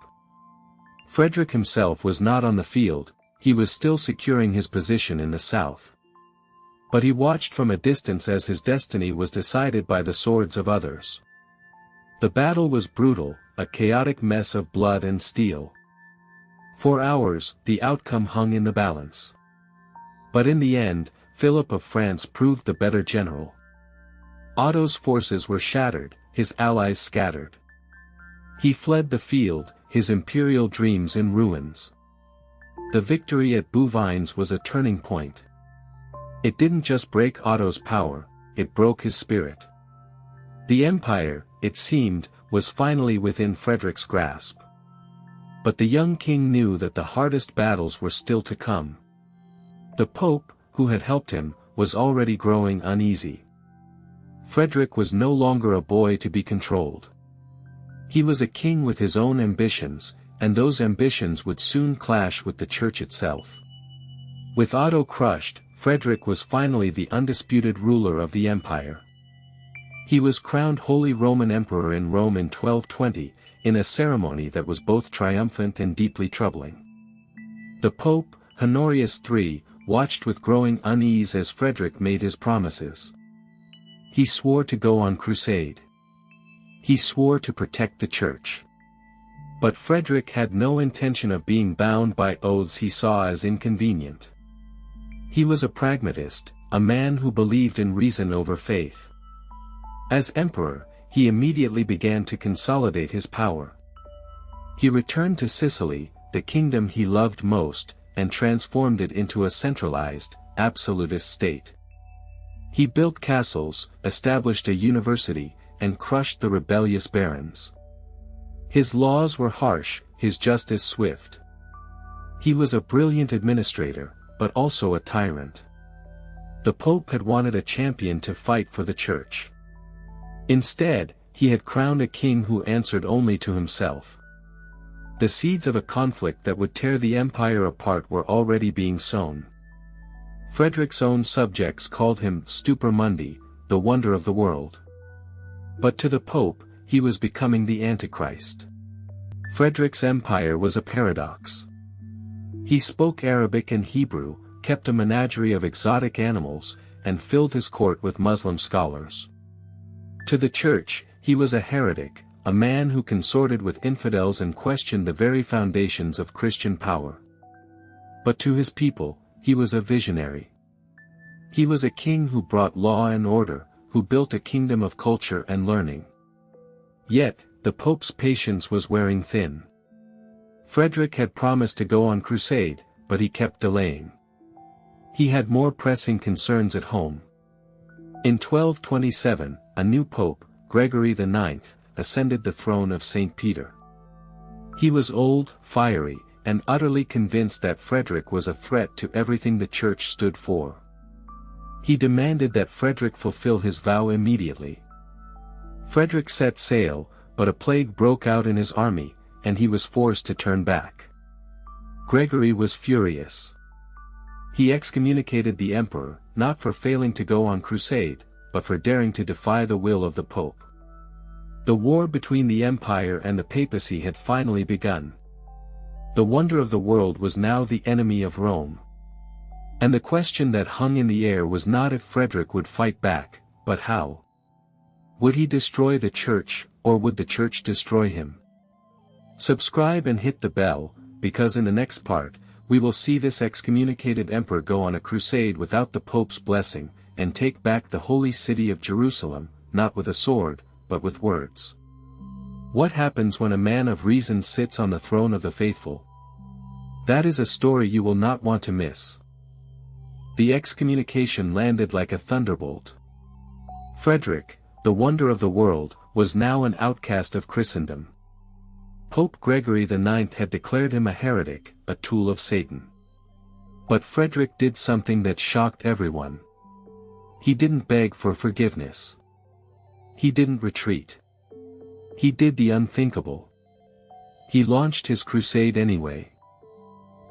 Frederick himself was not on the field, he was still securing his position in the south. But he watched from a distance as his destiny was decided by the swords of others. The battle was brutal, a chaotic mess of blood and steel. For hours, the outcome hung in the balance. But in the end, Philip of France proved the better general. Otto's forces were shattered, his allies scattered. He fled the field, his imperial dreams in ruins. The victory at Bouvines was a turning point. It didn't just break Otto's power, it broke his spirit. The empire, it seemed, was finally within Frederick's grasp. But the young king knew that the hardest battles were still to come. The Pope, who had helped him, was already growing uneasy. Frederick was no longer a boy to be controlled. He was a king with his own ambitions, and those ambitions would soon clash with the Church itself. With Otto crushed, Frederick was finally the undisputed ruler of the empire. He was crowned Holy Roman Emperor in Rome in 1220, in a ceremony that was both triumphant and deeply troubling. The Pope, Honorius III, watched with growing unease as Frederick made his promises. He swore to go on crusade. He swore to protect the Church. But Frederick had no intention of being bound by oaths he saw as inconvenient. He was a pragmatist, a man who believed in reason over faith. As emperor, he immediately began to consolidate his power. He returned to Sicily, the kingdom he loved most, and transformed it into a centralized, absolutist state. He built castles, established a university, and crushed the rebellious barons. His laws were harsh, his justice swift. He was a brilliant administrator, but also a tyrant. The Pope had wanted a champion to fight for the Church. Instead, he had crowned a king who answered only to himself. The seeds of a conflict that would tear the empire apart were already being sown. Frederick's own subjects called him Stupor Mundi, the wonder of the world. But to the Pope, he was becoming the Antichrist. Frederick's empire was a paradox. He spoke Arabic and Hebrew, kept a menagerie of exotic animals, and filled his court with Muslim scholars. To the Church, he was a heretic, a man who consorted with infidels and questioned the very foundations of Christian power. But to his people, he was a visionary. He was a king who brought law and order, who built a kingdom of culture and learning. Yet, the Pope's patience was wearing thin. Frederick had promised to go on crusade, but he kept delaying. He had more pressing concerns at home. In 1227, a new pope, Gregory IX, ascended the throne of St. Peter. He was old, fiery, and utterly convinced that Frederick was a threat to everything the Church stood for. He demanded that Frederick fulfill his vow immediately. Frederick set sail, but a plague broke out in his army, and he was forced to turn back. Gregory was furious. He excommunicated the emperor, not for failing to go on crusade, but for daring to defy the will of the Pope. The war between the empire and the papacy had finally begun. The wonder of the world was now the enemy of Rome. And the question that hung in the air was not if Frederick would fight back, but how. Would he destroy the Church, or would the Church destroy him? Subscribe and hit the bell, because in the next part, we will see this excommunicated emperor go on a crusade without the Pope's blessing, and take back the holy city of Jerusalem, not with a sword, but with words. What happens when a man of reason sits on the throne of the faithful? That is a story you will not want to miss. The excommunication landed like a thunderbolt. Frederick, the wonder of the world, was now an outcast of Christendom. Pope Gregory IX had declared him a heretic, a tool of Satan. But Frederick did something that shocked everyone. He didn't beg for forgiveness. He didn't retreat. He did the unthinkable. He launched his crusade anyway.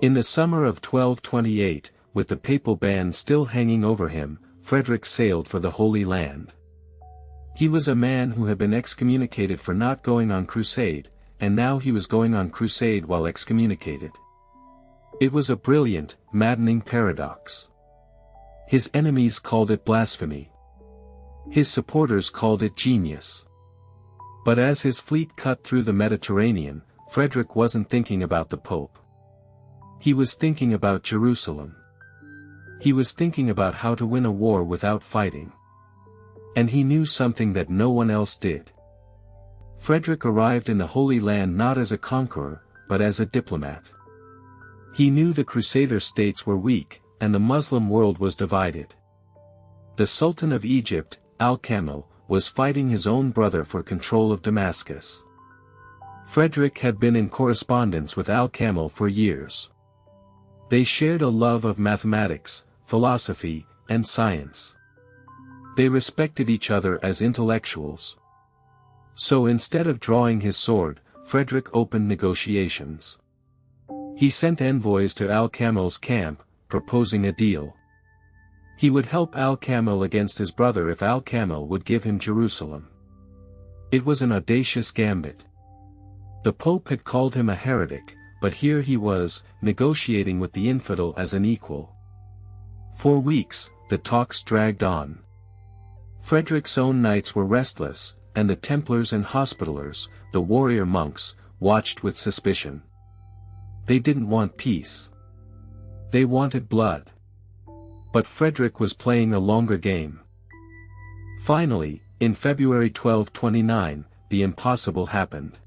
In the summer of 1228, with the papal ban still hanging over him, Frederick sailed for the Holy Land. He was a man who had been excommunicated for not going on crusade, and now he was going on crusade while excommunicated. It was a brilliant, maddening paradox. His enemies called it blasphemy. His supporters called it genius. But as his fleet cut through the Mediterranean, Frederick wasn't thinking about the Pope. He was thinking about Jerusalem. He was thinking about how to win a war without fighting. And he knew something that no one else did. Frederick arrived in the Holy Land not as a conqueror, but as a diplomat. He knew the Crusader states were weak, and the Muslim world was divided. The Sultan of Egypt, Al-Kamil, was fighting his own brother for control of Damascus. Frederick had been in correspondence with Al-Kamil for years. They shared a love of mathematics, philosophy, and science. They respected each other as intellectuals. So instead of drawing his sword, Frederick opened negotiations. He sent envoys to Al-Kamil's camp, proposing a deal. He would help Al-Kamil against his brother if Al-Kamil would give him Jerusalem. It was an audacious gambit. The Pope had called him a heretic, but here he was, negotiating with the infidel as an equal. For weeks, the talks dragged on. Frederick's own knights were restless, and the Templars and Hospitallers, the warrior monks, watched with suspicion. They didn't want peace. They wanted blood. But Frederick was playing a longer game. Finally, in February 1229, the impossible happened.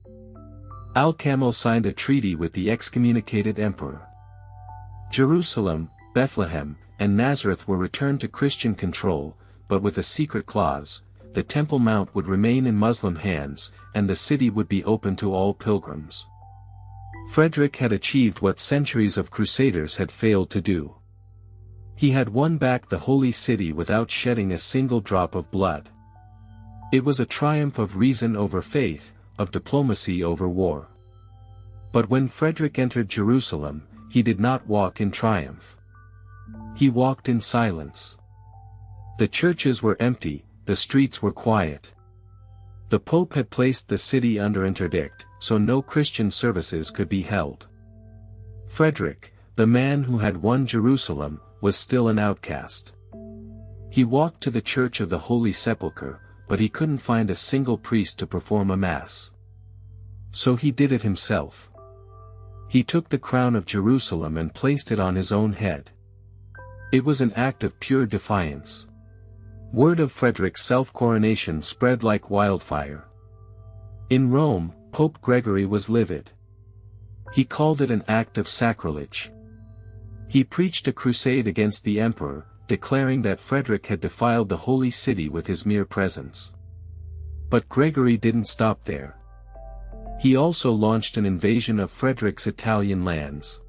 Al-Kamil signed a treaty with the excommunicated emperor. Jerusalem, Bethlehem, and Nazareth were returned to Christian control, but with a secret clause: the Temple Mount would remain in Muslim hands, and the city would be open to all pilgrims. Frederick had achieved what centuries of crusaders had failed to do. He had won back the Holy City without shedding a single drop of blood. It was a triumph of reason over faith, of diplomacy over war. But when Frederick entered Jerusalem, he did not walk in triumph. He walked in silence. The churches were empty, the streets were quiet. The Pope had placed the city under interdict, so no Christian services could be held. Frederick, the man who had won Jerusalem, was still an outcast. He walked to the Church of the Holy Sepulchre, but he couldn't find a single priest to perform a mass. So he did it himself. He took the crown of Jerusalem and placed it on his own head. It was an act of pure defiance. Word of Frederick's self-coronation spread like wildfire. In Rome, Pope Gregory was livid. He called it an act of sacrilege. He preached a crusade against the emperor, declaring that Frederick had defiled the holy city with his mere presence. But Gregory didn't stop there. He also launched an invasion of Frederick's Italian lands.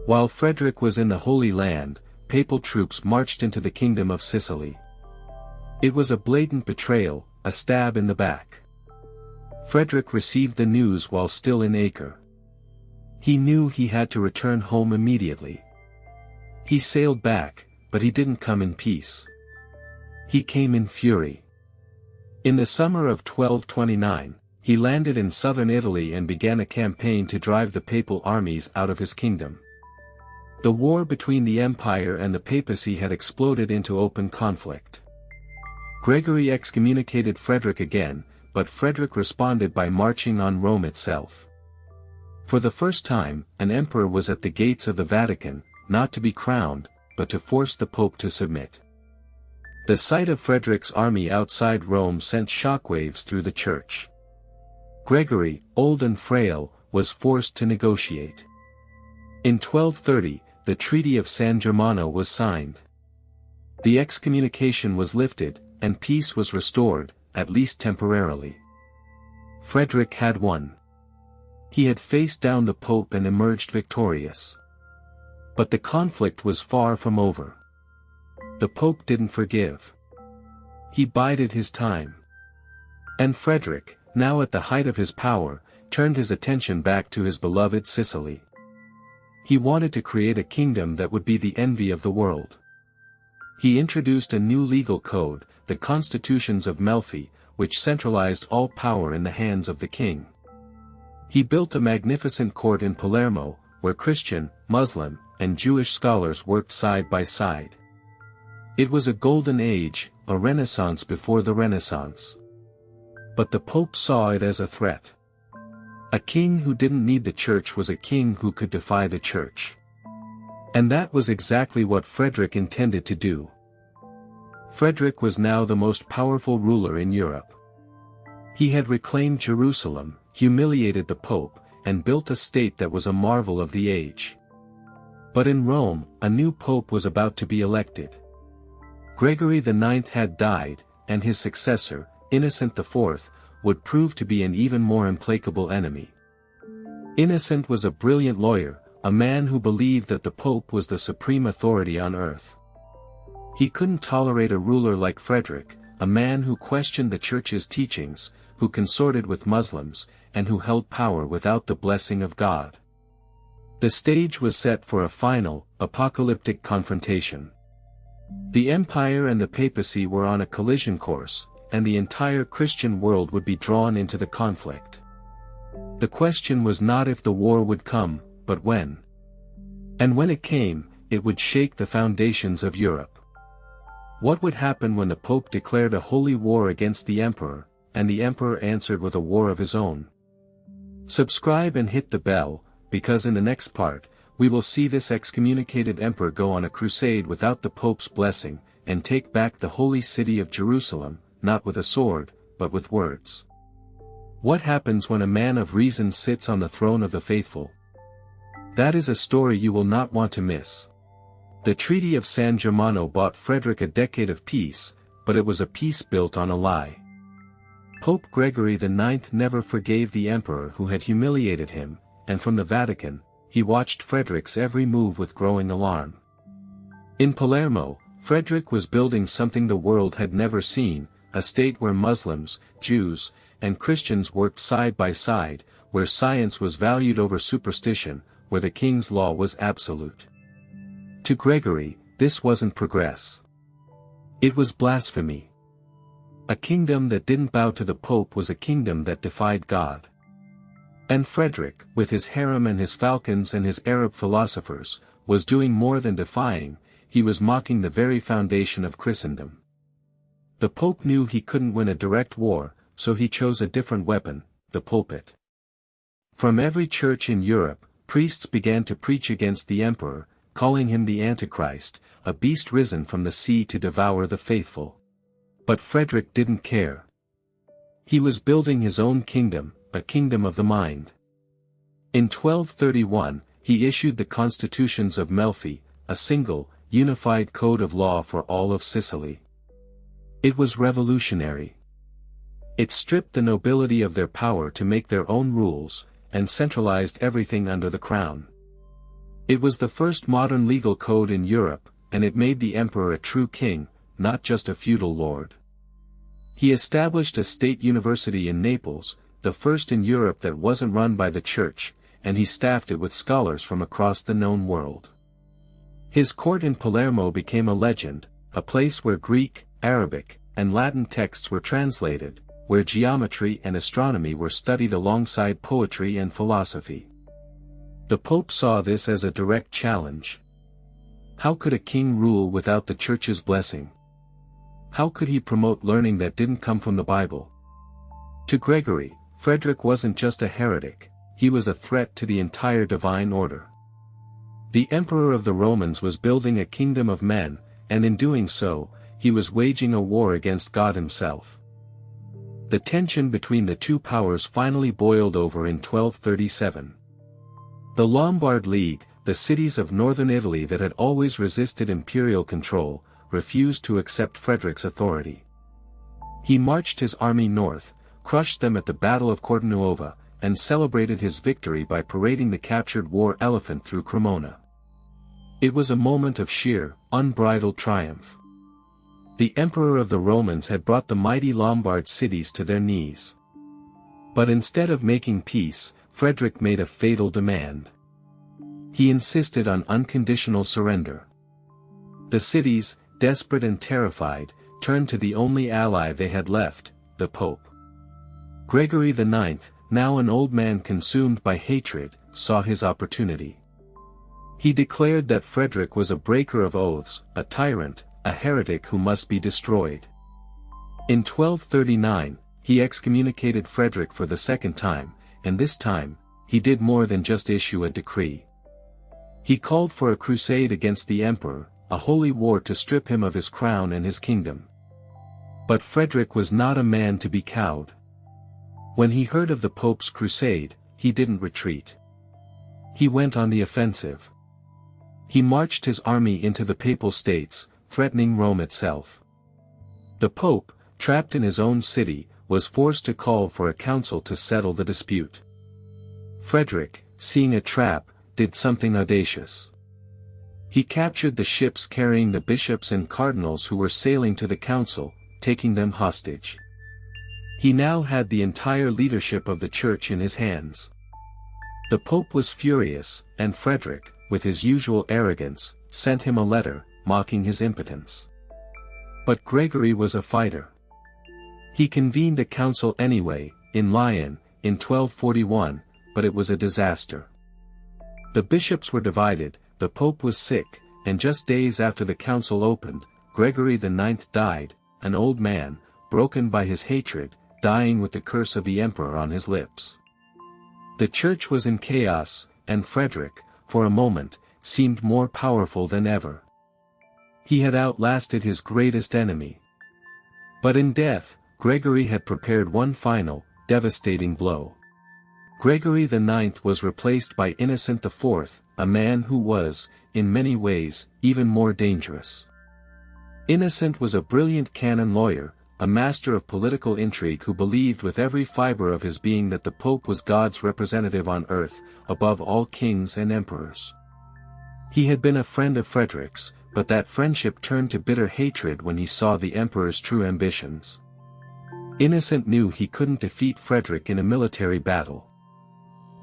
While Frederick was in the Holy Land, papal troops marched into the Kingdom of Sicily. It was a blatant betrayal, a stab in the back. Frederick received the news while still in Acre. He knew he had to return home immediately. He sailed back, but he didn't come in peace. He came in fury. In the summer of 1229, he landed in southern Italy and began a campaign to drive the papal armies out of his kingdom. The war between the empire and the papacy had exploded into open conflict. Gregory excommunicated Frederick again, but Frederick responded by marching on Rome itself. For the first time, an emperor was at the gates of the Vatican, not to be crowned, but to force the Pope to submit. The sight of Frederick's army outside Rome sent shockwaves through the church. Gregory, old and frail, was forced to negotiate. In 1230, the Treaty of San Germano was signed. The excommunication was lifted, and peace was restored, at least temporarily. Frederick had won. He had faced down the Pope and emerged victorious. But the conflict was far from over. The Pope didn't forgive. He bided his time. And Frederick, now at the height of his power, turned his attention back to his beloved Sicily. He wanted to create a kingdom that would be the envy of the world. He introduced a new legal code, the Constitutions of Melfi, which centralized all power in the hands of the king. He built a magnificent court in Palermo, where Christian, Muslim, and Jewish scholars worked side by side. It was a golden age, a renaissance before the Renaissance. But the Pope saw it as a threat. A king who didn't need the church was a king who could defy the church. And that was exactly what Frederick intended to do. Frederick was now the most powerful ruler in Europe. He had reclaimed Jerusalem, humiliated the Pope, and built a state that was a marvel of the age. But in Rome, a new pope was about to be elected. Gregory IX had died, and his successor, Innocent IV, would prove to be an even more implacable enemy. Innocent was a brilliant lawyer, a man who believed that the Pope was the supreme authority on earth. He couldn't tolerate a ruler like Frederick, a man who questioned the Church's teachings, who consorted with Muslims, and who held power without the blessing of God. The stage was set for a final, apocalyptic confrontation. The empire and the papacy were on a collision course, and the entire Christian world would be drawn into the conflict. The question was not if the war would come, but when. And when it came, it would shake the foundations of Europe. What would happen when the Pope declared a holy war against the emperor, and the emperor answered with a war of his own? Subscribe and hit the bell, because in the next part, we will see this excommunicated emperor go on a crusade without the Pope's blessing, and take back the holy city of Jerusalem, not with a sword, but with words. What happens when a man of reason sits on the throne of the faithful? That is a story you will not want to miss. The Treaty of San Germano bought Frederick a decade of peace, but it was a peace built on a lie. Pope Gregory IX never forgave the emperor who had humiliated him, and from the Vatican, he watched Frederick's every move with growing alarm. In Palermo, Frederick was building something the world had never seen, a state where Muslims, Jews, and Christians worked side by side, where science was valued over superstition, where the king's law was absolute. To Gregory, this wasn't progress. It was blasphemy. A kingdom that didn't bow to the Pope was a kingdom that defied God. And Frederick, with his harem and his falcons and his Arab philosophers, was doing more than defying, he was mocking the very foundation of Christendom. The Pope knew he couldn't win a direct war, so he chose a different weapon, the pulpit. From every church in Europe, priests began to preach against the emperor, calling him the Antichrist, a beast risen from the sea to devour the faithful. But Frederick didn't care. He was building his own kingdom, a kingdom of the mind. In 1231, he issued the Constitutions of Melfi, a single, unified code of law for all of Sicily. It was revolutionary. It stripped the nobility of their power to make their own rules, and centralized everything under the crown. It was the first modern legal code in Europe, and it made the emperor a true king, not just a feudal lord. He established a state university in Naples, the first in Europe that wasn't run by the church, and he staffed it with scholars from across the known world. His court in Palermo became a legend, a place where Greek, Arabic, and Latin texts were translated, where geometry and astronomy were studied alongside poetry and philosophy. The Pope saw this as a direct challenge. How could a king rule without the Church's blessing? How could he promote learning that didn't come from the Bible? To Gregory, Frederick wasn't just a heretic, he was a threat to the entire divine order. The Emperor of the Romans was building a kingdom of men, and in doing so, he was waging a war against God himself. The tension between the two powers finally boiled over in 1237. The Lombard League, the cities of northern Italy that had always resisted imperial control, refused to accept Frederick's authority. He marched his army north, crushed them at the Battle of Cortenuova, and celebrated his victory by parading the captured war elephant through Cremona. It was a moment of sheer, unbridled triumph. The Emperor of the Romans had brought the mighty Lombard cities to their knees. But instead of making peace, Frederick made a fatal demand. He insisted on unconditional surrender. The cities, desperate and terrified, turned to the only ally they had left, the Pope. Gregory IX, now an old man consumed by hatred, saw his opportunity. He declared that Frederick was a breaker of oaths, a tyrant, a heretic who must be destroyed. In 1239, he excommunicated Frederick for the second time, and this time, he did more than just issue a decree. He called for a crusade against the emperor, a holy war to strip him of his crown and his kingdom. But Frederick was not a man to be cowed. When he heard of the Pope's crusade, he didn't retreat. He went on the offensive. He marched his army into the Papal States, threatening Rome itself. The Pope, trapped in his own city, was forced to call for a council to settle the dispute. Frederick, seeing a trap, did something audacious. He captured the ships carrying the bishops and cardinals who were sailing to the council, taking them hostage. He now had the entire leadership of the Church in his hands. The Pope was furious, and Frederick, with his usual arrogance, sent him a letter, mocking his impotence. But Gregory was a fighter. He convened a council anyway, in Lyon, in 1241, but it was a disaster. The bishops were divided, the Pope was sick, and just days after the council opened, Gregory IX died, an old man, broken by his hatred, dying with the curse of the emperor on his lips. The Church was in chaos, and Frederick, for a moment, seemed more powerful than ever. He had outlasted his greatest enemy. But in death, Gregory had prepared one final, devastating blow. Gregory IX was replaced by Innocent IV, a man who was, in many ways, even more dangerous. Innocent was a brilliant canon lawyer, a master of political intrigue who believed with every fiber of his being that the Pope was God's representative on earth, above all kings and emperors. He had been a friend of Frederick's, but that friendship turned to bitter hatred when he saw the emperor's true ambitions. Innocent knew he couldn't defeat Frederick in a military battle.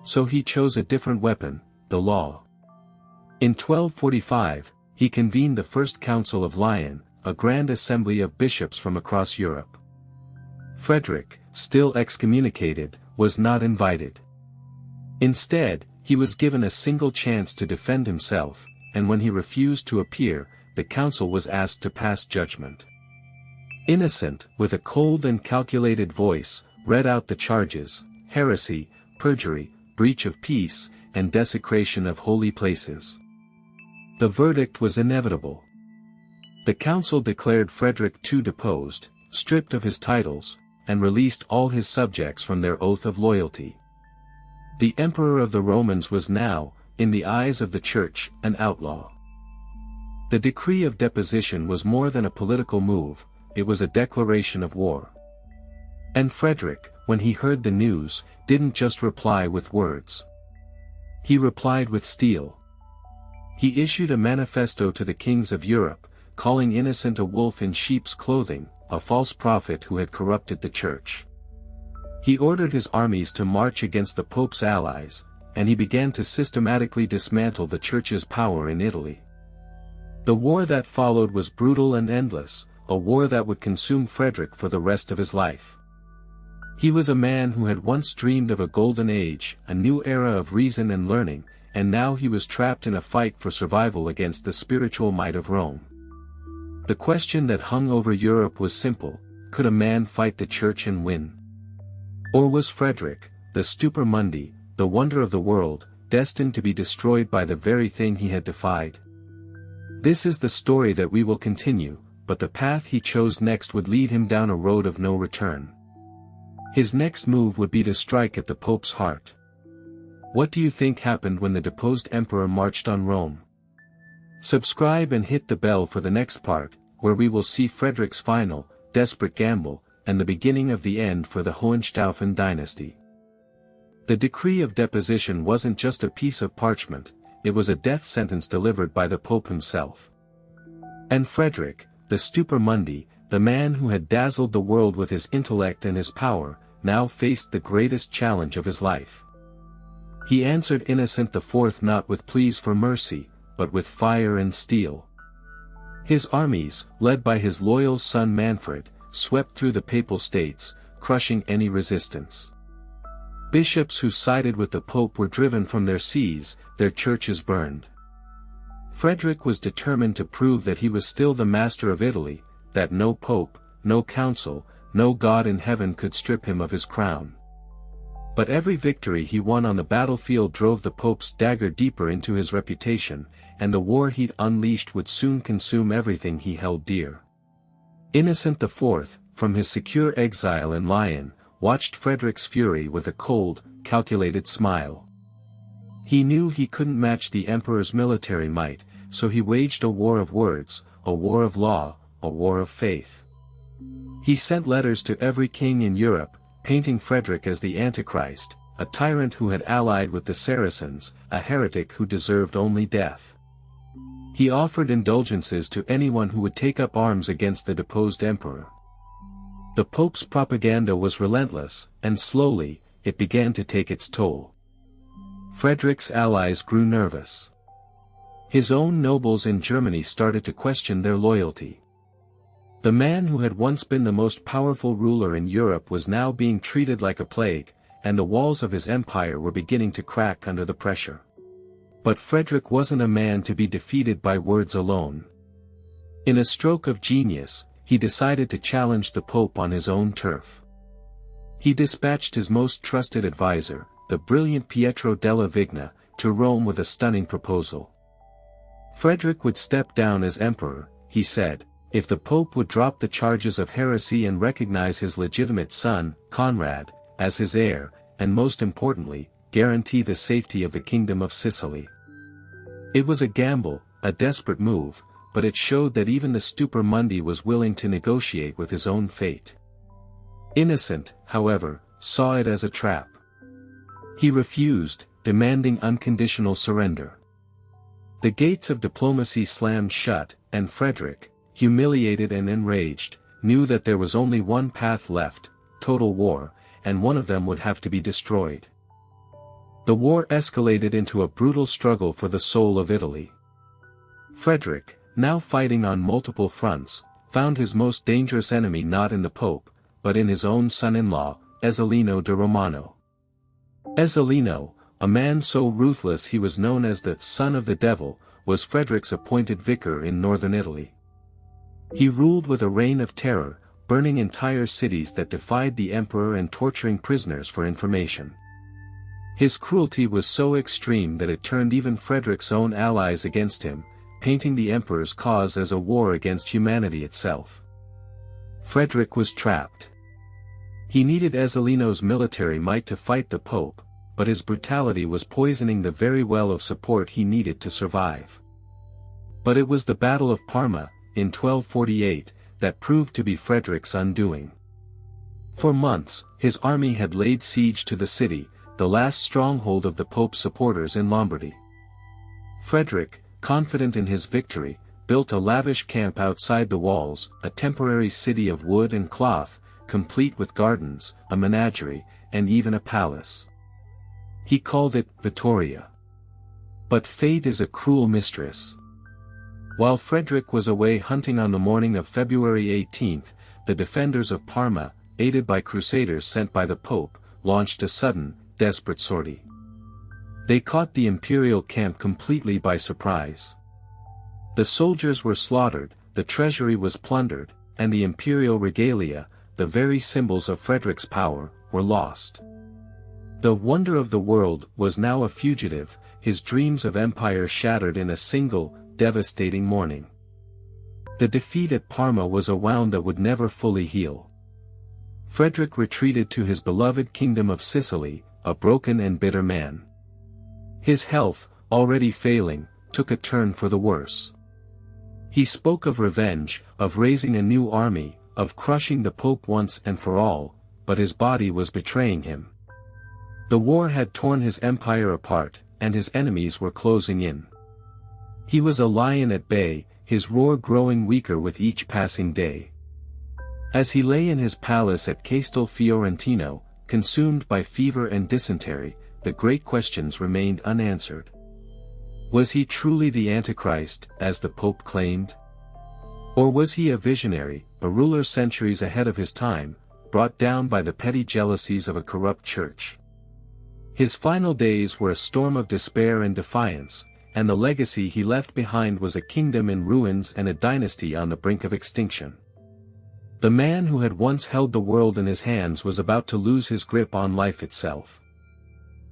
So he chose a different weapon, the law. In 1245, he convened the First Council of Lyon, a grand assembly of bishops from across Europe. Frederick, still excommunicated, was not invited. Instead, he was given a single chance to defend himself, and when he refused to appear, the council was asked to pass judgment. Innocent, with a cold and calculated voice, read out the charges: heresy, perjury, breach of peace, and desecration of holy places. The verdict was inevitable. The council declared Frederick II deposed, stripped of his titles, and released all his subjects from their oath of loyalty. The Emperor of the Romans was now, in the eyes of the Church, an outlaw. The decree of deposition was more than a political move, it was a declaration of war. And Frederick, when he heard the news, didn't just reply with words. He replied with steel. He issued a manifesto to the kings of Europe, calling Innocent a wolf in sheep's clothing, a false prophet who had corrupted the Church. He ordered his armies to march against the Pope's allies, and he began to systematically dismantle the Church's power in Italy. The war that followed was brutal and endless, a war that would consume Frederick for the rest of his life. He was a man who had once dreamed of a golden age, a new era of reason and learning, and now he was trapped in a fight for survival against the spiritual might of Rome. The question that hung over Europe was simple: could a man fight the Church and win? Or was Frederick, the Stupor Mundi, the wonder of the world, destined to be destroyed by the very thing he had defied? This is the story that we will continue, but the path he chose next would lead him down a road of no return. His next move would be to strike at the Pope's heart. What do you think happened when the deposed emperor marched on Rome? Subscribe and hit the bell for the next part, where we will see Frederick's final, desperate gamble, and the beginning of the end for the Hohenstaufen dynasty. The decree of deposition wasn't just a piece of parchment, it was a death sentence delivered by the Pope himself. And Frederick, the Stupor Mundi, the man who had dazzled the world with his intellect and his power, now faced the greatest challenge of his life. He answered Innocent IV not with pleas for mercy, but with fire and steel. His armies, led by his loyal son Manfred, swept through the Papal States, crushing any resistance. Bishops who sided with the Pope were driven from their sees, their churches burned. Frederick was determined to prove that he was still the master of Italy, that no Pope, no council, no God in heaven could strip him of his crown. But every victory he won on the battlefield drove the Pope's dagger deeper into his reputation, and the war he'd unleashed would soon consume everything he held dear. Innocent IV, from his secure exile in Lyon, watched Frederick's fury with a cold, calculated smile. He knew he couldn't match the emperor's military might, so he waged a war of words, a war of law, a war of faith. He sent letters to every king in Europe, painting Frederick as the Antichrist, a tyrant who had allied with the Saracens, a heretic who deserved only death. He offered indulgences to anyone who would take up arms against the deposed emperor. The Pope's propaganda was relentless, and slowly, it began to take its toll. Frederick's allies grew nervous. His own nobles in Germany started to question their loyalty. The man who had once been the most powerful ruler in Europe was now being treated like a plague, and the walls of his empire were beginning to crack under the pressure. But Frederick wasn't a man to be defeated by words alone. In a stroke of genius, he decided to challenge the Pope on his own turf. He dispatched his most trusted advisor, the brilliant Pietro della Vigna, to Rome with a stunning proposal. Frederick would step down as emperor, he said, if the Pope would drop the charges of heresy and recognize his legitimate son, Conrad, as his heir, and most importantly, guarantee the safety of the Kingdom of Sicily. It was a gamble, a desperate move, but it showed that even the Stupor Mundi was willing to negotiate with his own fate. Innocent, however, saw it as a trap. He refused, demanding unconditional surrender. The gates of diplomacy slammed shut, and Frederick, humiliated and enraged, knew that there was only one path left, total war, and one of them would have to be destroyed. The war escalated into a brutal struggle for the soul of Italy. Frederick, now fighting on multiple fronts, found his most dangerous enemy not in the Pope, but in his own son-in-law, Ezzelino de Romano. Ezzelino, a man so ruthless he was known as the son of the devil, was Frederick's appointed vicar in northern Italy. He ruled with a reign of terror, burning entire cities that defied the emperor and torturing prisoners for information. His cruelty was so extreme that it turned even Frederick's own allies against him, painting the emperor's cause as a war against humanity itself. Frederick was trapped. He needed Ezzelino's military might to fight the Pope, but his brutality was poisoning the very well of support he needed to survive. But it was the Battle of Parma, in 1248, that proved to be Frederick's undoing. For months, his army had laid siege to the city, the last stronghold of the Pope's supporters in Lombardy. Frederick, confident in his victory, built a lavish camp outside the walls, a temporary city of wood and cloth, complete with gardens, a menagerie, and even a palace. He called it Vittoria. But fate is a cruel mistress. While Frederick was away hunting on the morning of February 18th, the defenders of Parma, aided by crusaders sent by the Pope, launched a sudden, desperate sortie. They caught the imperial camp completely by surprise. The soldiers were slaughtered, the treasury was plundered, and the imperial regalia, the very symbols of Frederick's power, were lost. The wonder of the world was now a fugitive, his dreams of empire shattered in a single, devastating morning. The defeat at Parma was a wound that would never fully heal. Frederick retreated to his beloved Kingdom of Sicily, a broken and bitter man. His health, already failing, took a turn for the worse. He spoke of revenge, of raising a new army, of crushing the Pope once and for all, but his body was betraying him. The war had torn his empire apart, and his enemies were closing in. He was a lion at bay, his roar growing weaker with each passing day. As he lay in his palace at Castel Fiorentino, consumed by fever and dysentery, the great questions remained unanswered. Was he truly the Antichrist, as the Pope claimed? Or was he a visionary, a ruler centuries ahead of his time, brought down by the petty jealousies of a corrupt church? His final days were a storm of despair and defiance, and the legacy he left behind was a kingdom in ruins and a dynasty on the brink of extinction. The man who had once held the world in his hands was about to lose his grip on life itself.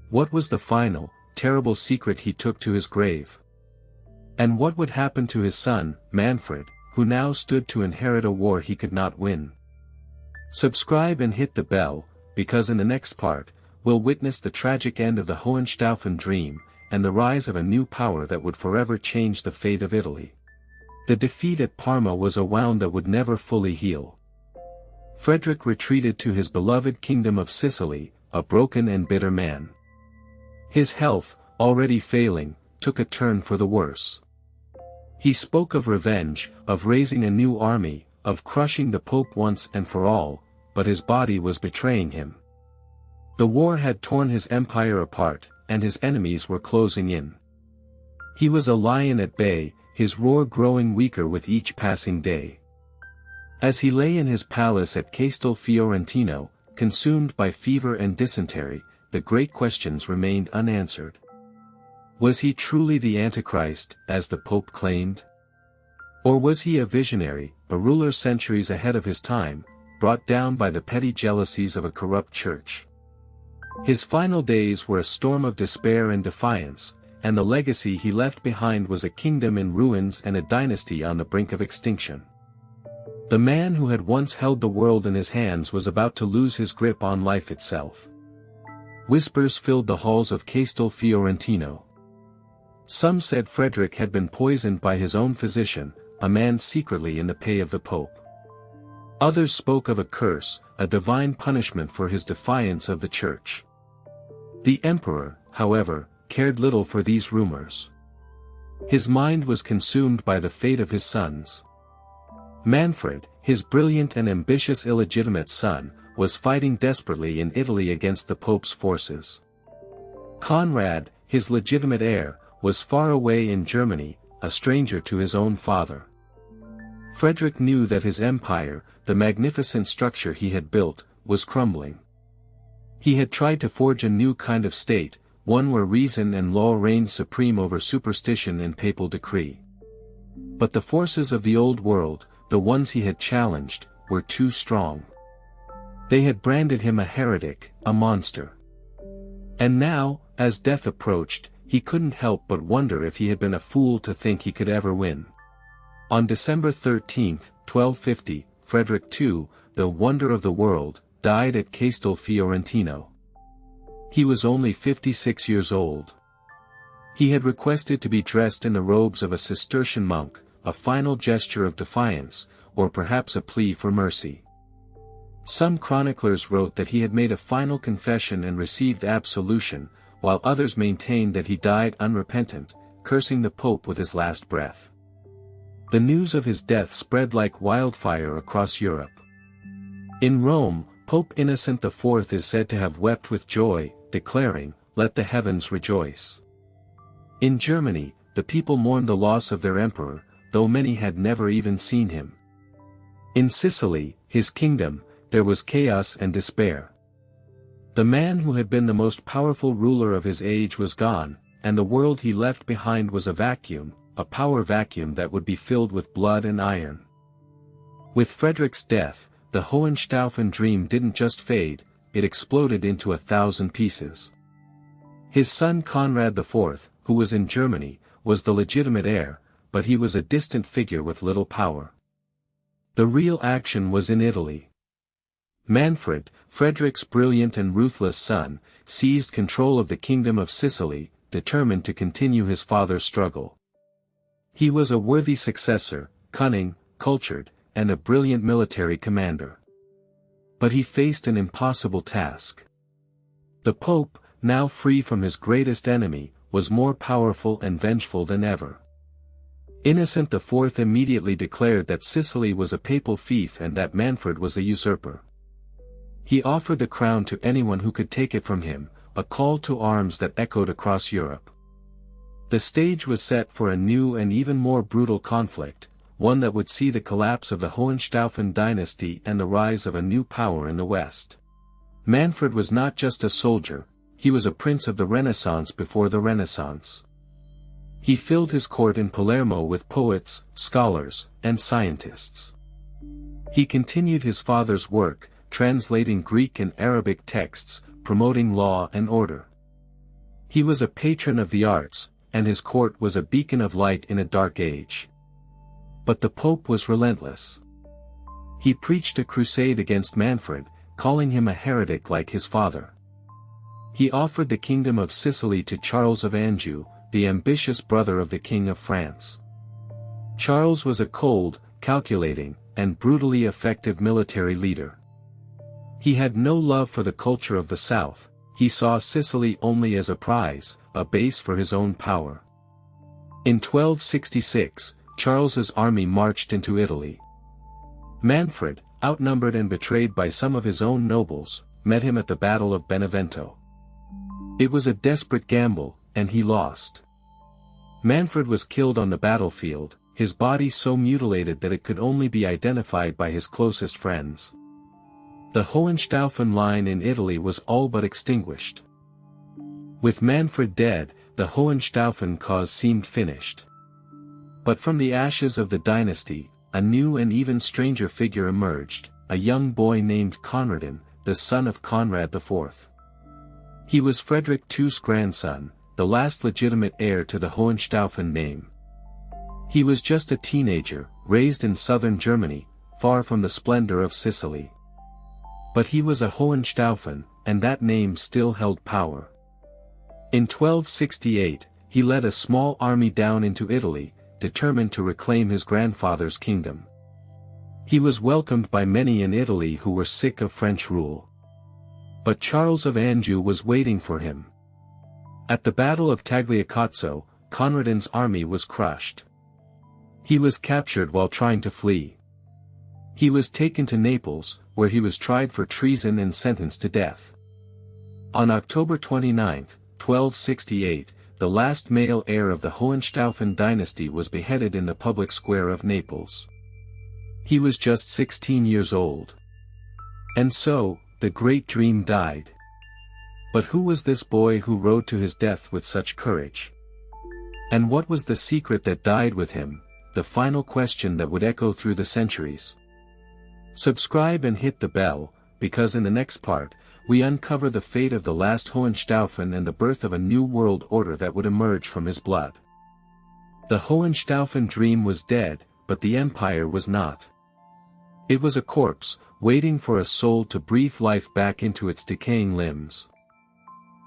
What was the final, terrible secret he took to his grave? And what would happen to his son, Manfred, who now stood to inherit a war he could not win? Subscribe and hit the bell, because in the next part, we'll witness the tragic end of the Hohenstaufen dream, and the rise of a new power that would forever change the fate of Italy. The defeat at Parma was a wound that would never fully heal. Frederick retreated to his beloved Kingdom of Sicily, a broken and bitter man. His health, already failing, took a turn for the worse. He spoke of revenge, of raising a new army, of crushing the Pope once and for all, but his body was betraying him. The war had torn his empire apart, and his enemies were closing in. He was a lion at bay, his roar growing weaker with each passing day. As he lay in his palace at Castel Fiorentino, consumed by fever and dysentery, the great questions remained unanswered. Was he truly the Antichrist, as the Pope claimed? Or was he a visionary, a ruler centuries ahead of his time, brought down by the petty jealousies of a corrupt church? His final days were a storm of despair and defiance, and the legacy he left behind was a kingdom in ruins and a dynasty on the brink of extinction. The man who had once held the world in his hands was about to lose his grip on life itself. Whispers filled the halls of Castel Fiorentino. Some said Frederick had been poisoned by his own physician, a man secretly in the pay of the Pope. Others spoke of a curse, a divine punishment for his defiance of the Church. The emperor, however, cared little for these rumors. His mind was consumed by the fate of his sons. Manfred, his brilliant and ambitious illegitimate son, was fighting desperately in Italy against the Pope's forces. Conrad, his legitimate heir, was far away in Germany, a stranger to his own father. Frederick knew that his empire, the magnificent structure he had built, was crumbling. He had tried to forge a new kind of state, one where reason and law reigned supreme over superstition and papal decree. But the forces of the old world, the ones he had challenged, were too strong. They had branded him a heretic, a monster. And now, as death approached, he couldn't help but wonder if he had been a fool to think he could ever win. On December 13, 1250, Frederick II, the wonder of the world, died at Castel Fiorentino. He was only 56 years old. He had requested to be dressed in the robes of a Cistercian monk, a final gesture of defiance, or perhaps a plea for mercy. Some chroniclers wrote that he had made a final confession and received absolution, while others maintained that he died unrepentant, cursing the Pope with his last breath. The news of his death spread like wildfire across Europe. In Rome, Pope Innocent IV is said to have wept with joy, declaring, "Let the heavens rejoice." In Germany, the people mourned the loss of their emperor, though many had never even seen him. In Sicily, his kingdom, there was chaos and despair. The man who had been the most powerful ruler of his age was gone, and the world he left behind was a vacuum, a power vacuum that would be filled with blood and iron. With Frederick's death, the Hohenstaufen dream didn't just fade, it exploded into 1,000 pieces. His son Conrad IV, who was in Germany, was the legitimate heir, but he was a distant figure with little power. The real action was in Italy. Manfred, Frederick's brilliant and ruthless son, seized control of the Kingdom of Sicily, determined to continue his father's struggle. He was a worthy successor, cunning, cultured, and a brilliant military commander. But he faced an impossible task. The Pope, now free from his greatest enemy, was more powerful and vengeful than ever. Innocent IV immediately declared that Sicily was a papal fief and that Manfred was a usurper. He offered the crown to anyone who could take it from him, a call to arms that echoed across Europe. The stage was set for a new and even more brutal conflict, one that would see the collapse of the Hohenstaufen dynasty and the rise of a new power in the West. Manfred was not just a soldier, he was a prince of the Renaissance before the Renaissance. He filled his court in Palermo with poets, scholars, and scientists. He continued his father's work, translating Greek and Arabic texts, promoting law and order. He was a patron of the arts, and his court was a beacon of light in a dark age. But the Pope was relentless. He preached a crusade against Manfred, calling him a heretic like his father. He offered the kingdom of Sicily to Charles of Anjou, the ambitious brother of the King of France. Charles was a cold, calculating, and brutally effective military leader. He had no love for the culture of the South, he saw Sicily only as a prize, a base for his own power. In 1266, Charles's army marched into Italy. Manfred, outnumbered and betrayed by some of his own nobles, met him at the Battle of Benevento. It was a desperate gamble, and he lost. Manfred was killed on the battlefield, his body so mutilated that it could only be identified by his closest friends. The Hohenstaufen line in Italy was all but extinguished. With Manfred dead, the Hohenstaufen cause seemed finished. But from the ashes of the dynasty, a new and even stranger figure emerged, a young boy named Conradin, the son of Conrad IV. He was Frederick II's grandson, the last legitimate heir to the Hohenstaufen name. He was just a teenager, raised in southern Germany, far from the splendor of Sicily. But he was a Hohenstaufen, and that name still held power. In 1268, he led a small army down into Italy, determined to reclaim his grandfather's kingdom. He was welcomed by many in Italy who were sick of French rule. But Charles of Anjou was waiting for him. At the Battle of Tagliacozzo, Conradin's army was crushed. He was captured while trying to flee. He was taken to Naples, where he was tried for treason and sentenced to death. On October 29, 1268, the last male heir of the Hohenstaufen dynasty was beheaded in the public square of Naples. He was just 16 years old. And so, the great dream died. But who was this boy who rode to his death with such courage? And what was the secret that died with him, the final question that would echo through the centuries? Subscribe and hit the bell, because in the next part, we uncover the fate of the last Hohenstaufen and the birth of a new world order that would emerge from his blood. The Hohenstaufen dream was dead, but the empire was not. It was a corpse, waiting for a soul to breathe life back into its decaying limbs.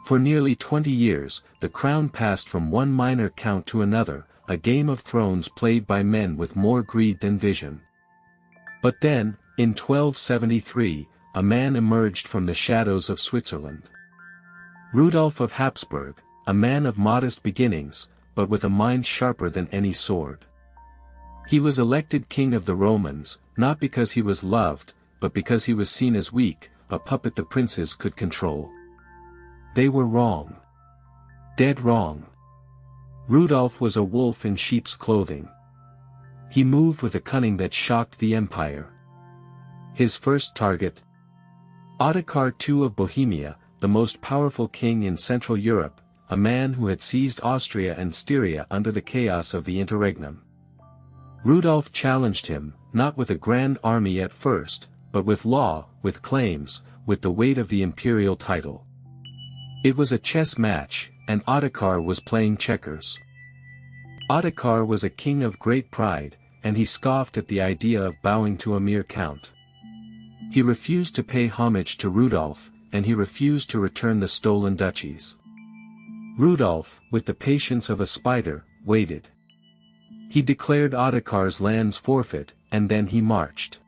For nearly 20 years, the crown passed from one minor count to another, a game of thrones played by men with more greed than vision. But then, in 1273, a man emerged from the shadows of Switzerland. Rudolf of Habsburg, a man of modest beginnings, but with a mind sharper than any sword. He was elected king of the Romans, not because he was loved, but because he was seen as weak, a puppet the princes could control. They were wrong. Dead wrong. Rudolf was a wolf in sheep's clothing. He moved with a cunning that shocked the empire. His first target? Ottokar II of Bohemia, the most powerful king in Central Europe, a man who had seized Austria and Styria under the chaos of the interregnum. Rudolf challenged him, not with a grand army at first, but with law, with claims, with the weight of the imperial title. It was a chess match, and Ottokar was playing checkers. Ottokar was a king of great pride, and he scoffed at the idea of bowing to a mere count. He refused to pay homage to Rudolf, and he refused to return the stolen duchies. Rudolf, with the patience of a spider, waited. He declared Ottokar's lands forfeit, and then he marched.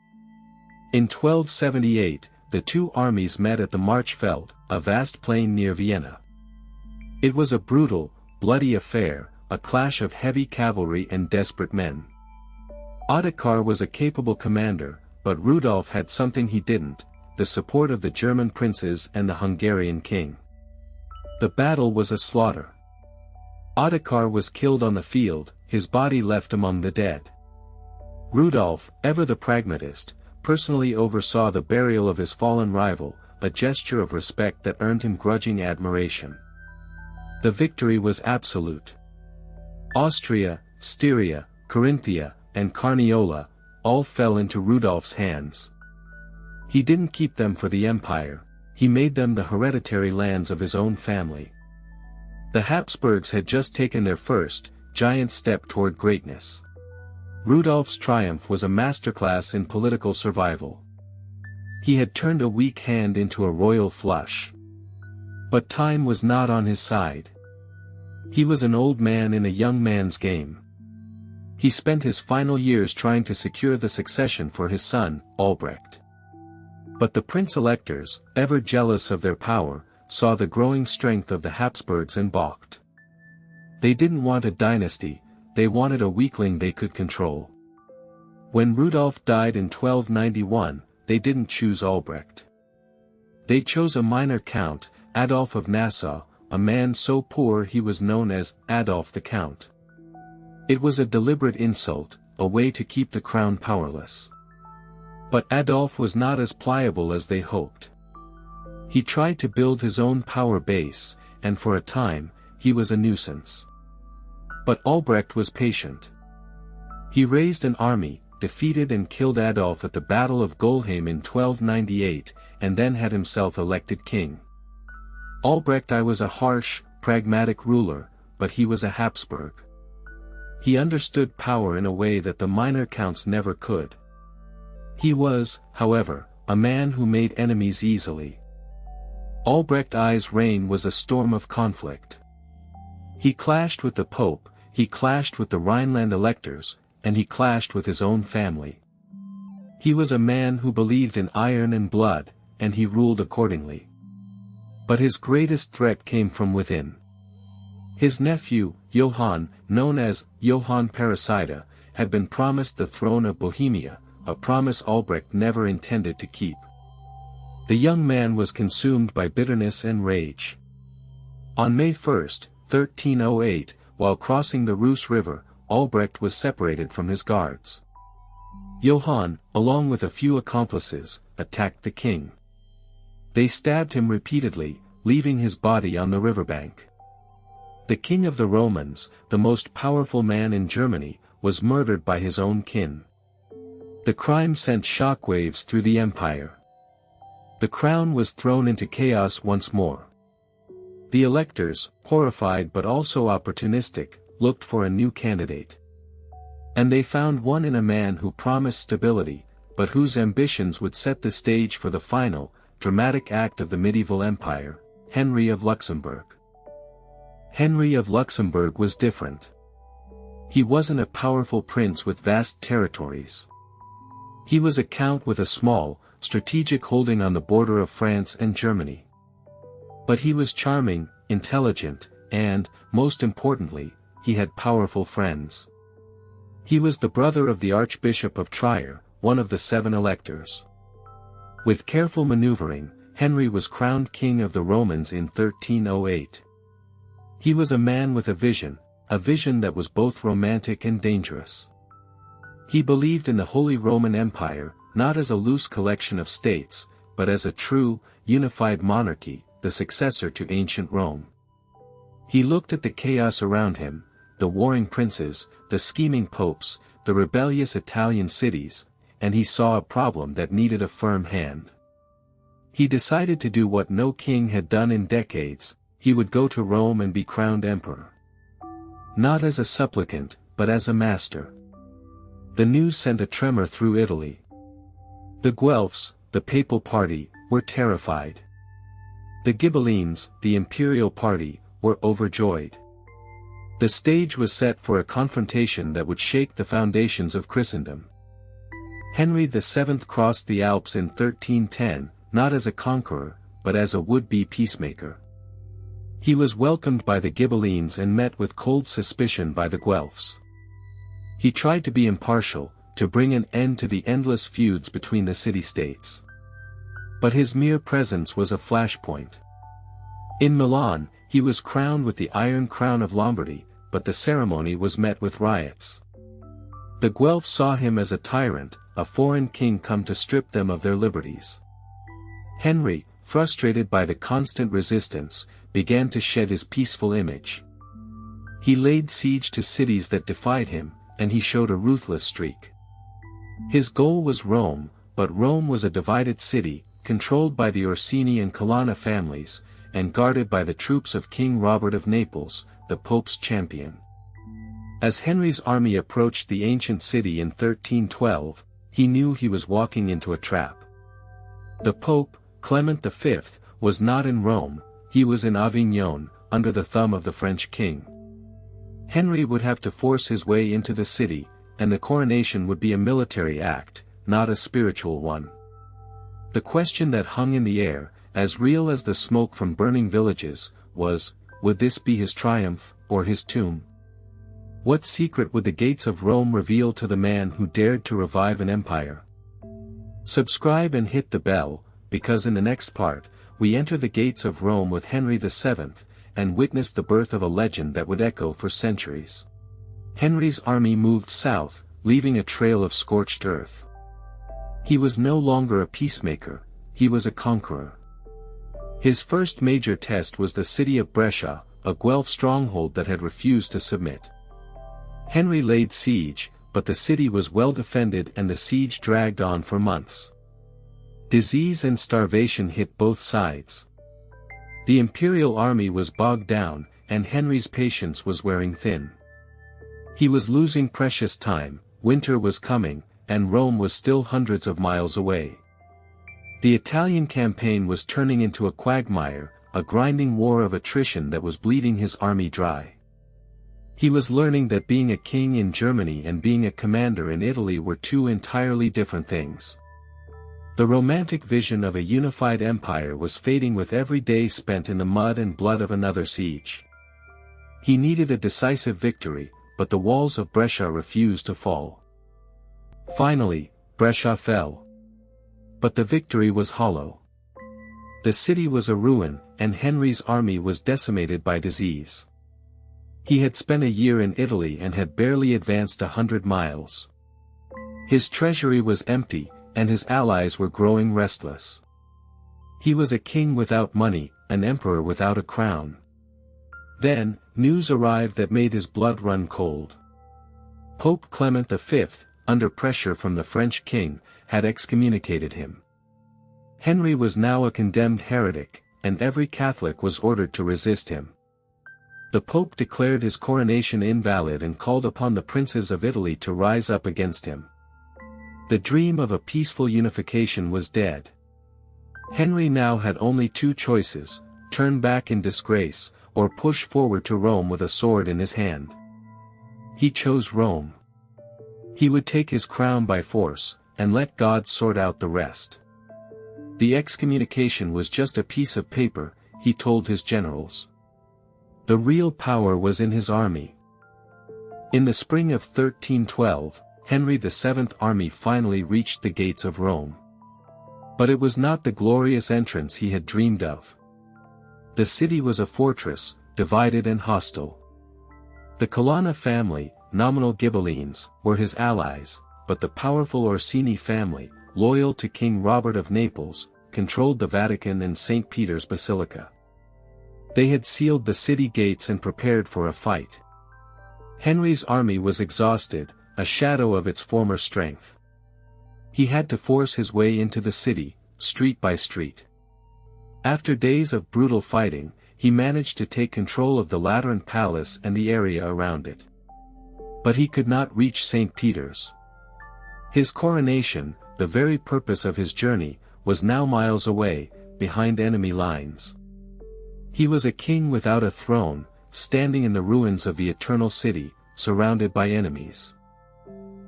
In 1278, the two armies met at the Lechfeld, a vast plain near Vienna. It was a brutal, bloody affair, a clash of heavy cavalry and desperate men. Ottokar was a capable commander, but Rudolf had something he didn't, the support of the German princes and the Hungarian king. The battle was a slaughter. Ottokar was killed on the field, his body left among the dead. Rudolf, ever the pragmatist, personally oversaw the burial of his fallen rival, a gesture of respect that earned him grudging admiration. The victory was absolute. Austria, Styria, Carinthia, and Carniola, all fell into Rudolf's hands. He didn't keep them for the empire, he made them the hereditary lands of his own family. The Habsburgs had just taken their first, giant step toward greatness. Rudolf's triumph was a masterclass in political survival. He had turned a weak hand into a royal flush. But time was not on his side. He was an old man in a young man's game. He spent his final years trying to secure the succession for his son, Albrecht. But the prince-electors, ever jealous of their power, saw the growing strength of the Habsburgs and balked. They didn't want a dynasty, they wanted a weakling they could control. When Rudolf died in 1291, they didn't choose Albrecht. They chose a minor count, Adolf of Nassau, a man so poor he was known as Adolf the Count. It was a deliberate insult, a way to keep the crown powerless. But Adolf was not as pliable as they hoped. He tried to build his own power base, and for a time, he was a nuisance. But Albrecht was patient. He raised an army, defeated and killed Adolf at the Battle of Golheim in 1298, and then had himself elected king. Albrecht I was a harsh, pragmatic ruler, but he was a Habsburg. He understood power in a way that the minor counts never could. He was, however, a man who made enemies easily. Albrecht I's reign was a storm of conflict. He clashed with the Pope, he clashed with the Rhineland electors, and he clashed with his own family. He was a man who believed in iron and blood, and he ruled accordingly. But his greatest threat came from within. His nephew, Johann, known as Johann Parasita, had been promised the throne of Bohemia, a promise Albrecht never intended to keep. The young man was consumed by bitterness and rage. On May 1, 1308, while crossing the Reuss River, Albrecht was separated from his guards. Johann, along with a few accomplices, attacked the king. They stabbed him repeatedly, leaving his body on the riverbank. The king of the Romans, the most powerful man in Germany, was murdered by his own kin. The crime sent shockwaves through the empire. The crown was thrown into chaos once more. The electors, horrified but also opportunistic, looked for a new candidate. And they found one in a man who promised stability, but whose ambitions would set the stage for the final, dramatic act of the medieval empire, Henry of Luxembourg. Henry of Luxembourg was different. He wasn't a powerful prince with vast territories. He was a count with a small, strategic holding on the border of France and Germany. But he was charming, intelligent, and, most importantly, he had powerful friends. He was the brother of the Archbishop of Trier, one of the 7 electors. With careful maneuvering, Henry was crowned king of the Romans in 1308. He was a man with a vision that was both romantic and dangerous. He believed in the Holy Roman Empire, not as a loose collection of states, but as a true, unified monarchy, the successor to ancient Rome. He looked at the chaos around him, the warring princes, the scheming popes, the rebellious Italian cities, and he saw a problem that needed a firm hand. He decided to do what no king had done in decades: he would go to Rome and be crowned emperor. Not as a supplicant, but as a master. The news sent a tremor through Italy. The Guelphs, the papal party, were terrified. The Ghibellines, the imperial party, were overjoyed. The stage was set for a confrontation that would shake the foundations of Christendom. Henry VII crossed the Alps in 1310, not as a conqueror, but as a would-be peacemaker. He was welcomed by the Ghibellines and met with cold suspicion by the Guelphs. He tried to be impartial, to bring an end to the endless feuds between the city-states. But his mere presence was a flashpoint. In Milan, he was crowned with the Iron Crown of Lombardy, but the ceremony was met with riots. The Guelphs saw him as a tyrant, a foreign king come to strip them of their liberties. Henry, frustrated by the constant resistance, began to shed his peaceful image. He laid siege to cities that defied him, and he showed a ruthless streak. His goal was Rome, but Rome was a divided city, controlled by the Orsini and Colonna families, and guarded by the troops of King Robert of Naples, the Pope's champion. As Henry's army approached the ancient city in 1312, he knew he was walking into a trap. The Pope, Clement V, was not in Rome, he was in Avignon, under the thumb of the French king. Henry would have to force his way into the city, and the coronation would be a military act, not a spiritual one. The question that hung in the air, as real as the smoke from burning villages, was, would this be his triumph, or his tomb? What secret would the gates of Rome reveal to the man who dared to revive an empire? Subscribe and hit the bell, because in the next part, we enter the gates of Rome with Henry VII, and witness the birth of a legend that would echo for centuries. Henry's army moved south, leaving a trail of scorched earth. He was no longer a peacemaker, he was a conqueror. His first major test was the city of Brescia, a Guelph stronghold that had refused to submit. Henry laid siege, but the city was well defended and the siege dragged on for months. Disease and starvation hit both sides. The imperial army was bogged down, and Henry's patience was wearing thin. He was losing precious time, winter was coming, and Rome was still hundreds of miles away. The Italian campaign was turning into a quagmire, a grinding war of attrition that was bleeding his army dry. He was learning that being a king in Germany and being a commander in Italy were two entirely different things. The romantic vision of a unified empire was fading with every day spent in the mud and blood of another siege. He needed a decisive victory, but the walls of Brescia refused to fall. Finally, Brescia fell. But the victory was hollow. The city was a ruin, and Henry's army was decimated by disease. He had spent a year in Italy and had barely advanced 100 miles. His treasury was empty, and his allies were growing restless. He was a king without money, an emperor without a crown. Then, news arrived that made his blood run cold. Pope Clement V, under pressure from the French king, had excommunicated him. Henry was now a condemned heretic, and every Catholic was ordered to resist him. The Pope declared his coronation invalid and called upon the princes of Italy to rise up against him. The dream of a peaceful unification was dead. Henry now had only two choices: turn back in disgrace, or push forward to Rome with a sword in his hand. He chose Rome. He would take his crown by force, and let God sort out the rest. The excommunication was just a piece of paper, he told his generals. The real power was in his army. In the spring of 1312, Henry VII's army finally reached the gates of Rome. But it was not the glorious entrance he had dreamed of. The city was a fortress, divided and hostile. The Colonna family, nominal Ghibellines, were his allies, but the powerful Orsini family, loyal to King Robert of Naples, controlled the Vatican and St. Peter's Basilica. They had sealed the city gates and prepared for a fight. Henry's army was exhausted, a shadow of its former strength. He had to force his way into the city, street by street. After days of brutal fighting, he managed to take control of the Lateran Palace and the area around it. But he could not reach St. Peter's. His coronation, the very purpose of his journey, was now miles away, behind enemy lines. He was a king without a throne, standing in the ruins of the eternal city, surrounded by enemies.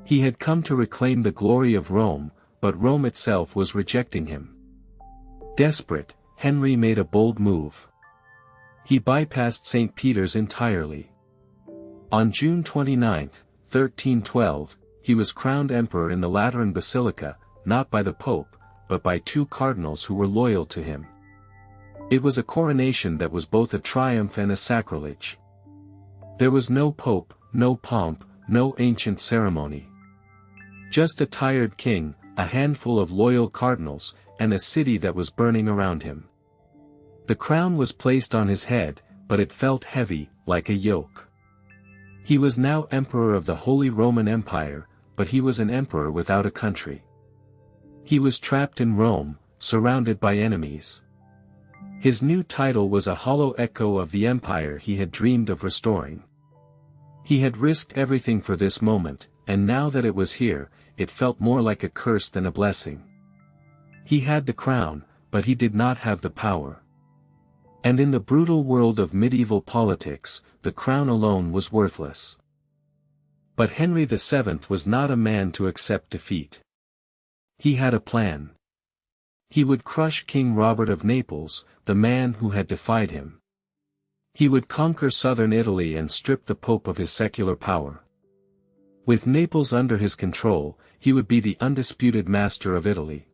He had come to reclaim the glory of Rome, but Rome itself was rejecting him. Desperate, Henry made a bold move. He bypassed St. Peter's entirely. On June 29, 1312, he was crowned emperor in the Lateran Basilica, not by the Pope, but by two cardinals who were loyal to him. It was a coronation that was both a triumph and a sacrilege. There was no pope, no pomp, no ancient ceremony. Just a tired king, a handful of loyal cardinals, and a city that was burning around him. The crown was placed on his head, but it felt heavy, like a yoke. He was now emperor of the Holy Roman Empire, but he was an emperor without a country. He was trapped in Rome, surrounded by enemies. His new title was a hollow echo of the empire he had dreamed of restoring. He had risked everything for this moment, and now that it was here, it felt more like a curse than a blessing. He had the crown, but he did not have the power. And in the brutal world of medieval politics, the crown alone was worthless. But Henry VII was not a man to accept defeat. He had a plan. He would crush King Robert of Naples, the man who had defied him. He would conquer southern Italy and strip the Pope of his secular power. With Naples under his control, he would be the undisputed master of Italy.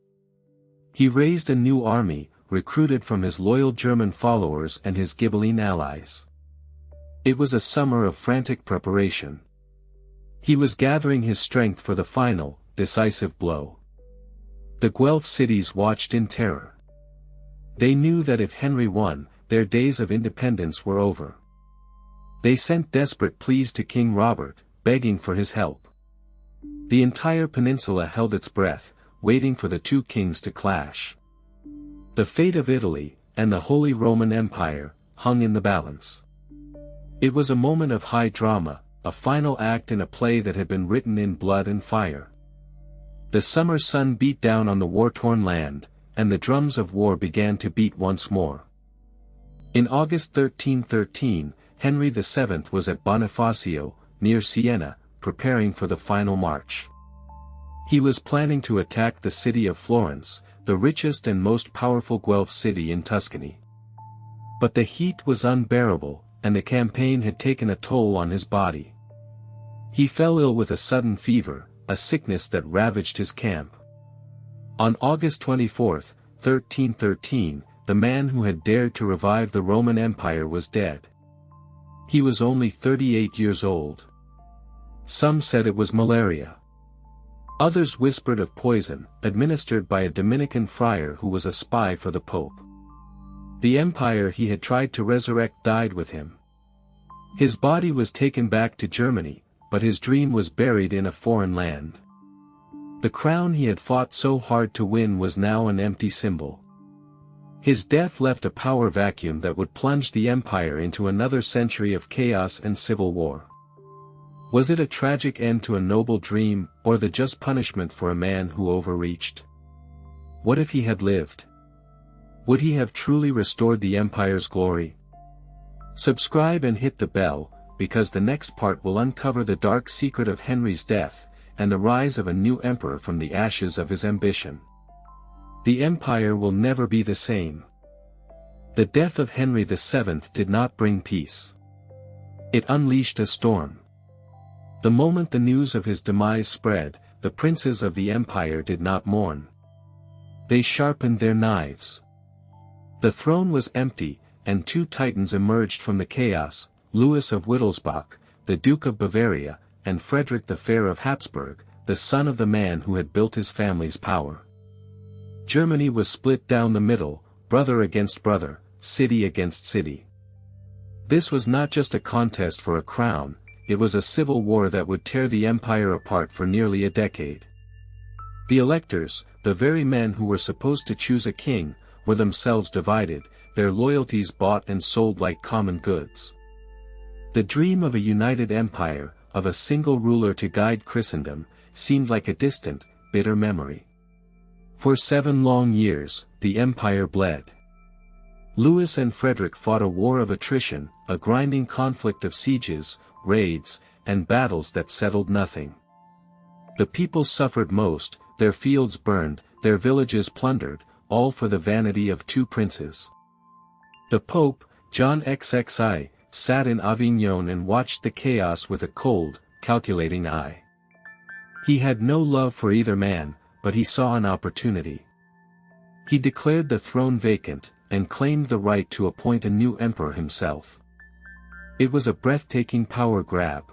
He raised a new army, recruited from his loyal German followers and his Ghibelline allies. It was a summer of frantic preparation. He was gathering his strength for the final, decisive blow. The Guelph cities watched in terror. They knew that if Henry won, their days of independence were over. They sent desperate pleas to King Robert, begging for his help. The entire peninsula held its breath, waiting for the two kings to clash. The fate of Italy, and the Holy Roman Empire, hung in the balance. It was a moment of high drama, a final act in a play that had been written in blood and fire. The summer sun beat down on the war-torn land, and the drums of war began to beat once more. In August 1313, Henry VII was at Bonifacio, near Siena, preparing for the final march. He was planning to attack the city of Florence, the richest and most powerful Guelph city in Tuscany. But the heat was unbearable, and the campaign had taken a toll on his body. He fell ill with a sudden fever, a sickness that ravaged his camp. On August 24, 1313, the man who had dared to revive the Roman Empire was dead. He was only 38 years old. Some said it was malaria. Others whispered of poison, administered by a Dominican friar who was a spy for the Pope. The empire he had tried to resurrect died with him. His body was taken back to Germany, but his dream was buried in a foreign land. The crown he had fought so hard to win was now an empty symbol. His death left a power vacuum that would plunge the empire into another century of chaos and civil war. Was it a tragic end to a noble dream, or the just punishment for a man who overreached? What if he had lived? Would he have truly restored the empire's glory? Subscribe and hit the bell, because the next part will uncover the dark secret of Henry's death, and the rise of a new emperor from the ashes of his ambition. The empire will never be the same. The death of Henry VII did not bring peace. It unleashed a storm. The moment the news of his demise spread, the princes of the empire did not mourn. They sharpened their knives. The throne was empty, and two titans emerged from the chaos, Louis of Wittelsbach, the Duke of Bavaria, and Frederick the Fair of Habsburg, the son of the man who had built his family's power. Germany was split down the middle, brother against brother, city against city. This was not just a contest for a crown, it was a civil war that would tear the empire apart for nearly a decade. The electors, the very men who were supposed to choose a king, were themselves divided, their loyalties bought and sold like common goods. The dream of a united empire, of a single ruler to guide Christendom, seemed like a distant, bitter memory. For 7 long years, the empire bled. Louis and Frederick fought a war of attrition, a grinding conflict of sieges, raids, and battles that settled nothing. The people suffered most, their fields burned, their villages plundered, all for the vanity of 2 princes. The Pope, John XXI, sat in Avignon and watched the chaos with a cold, calculating eye. He had no love for either man, but he saw an opportunity. He declared the throne vacant, and claimed the right to appoint a new emperor himself. It was a breathtaking power grab.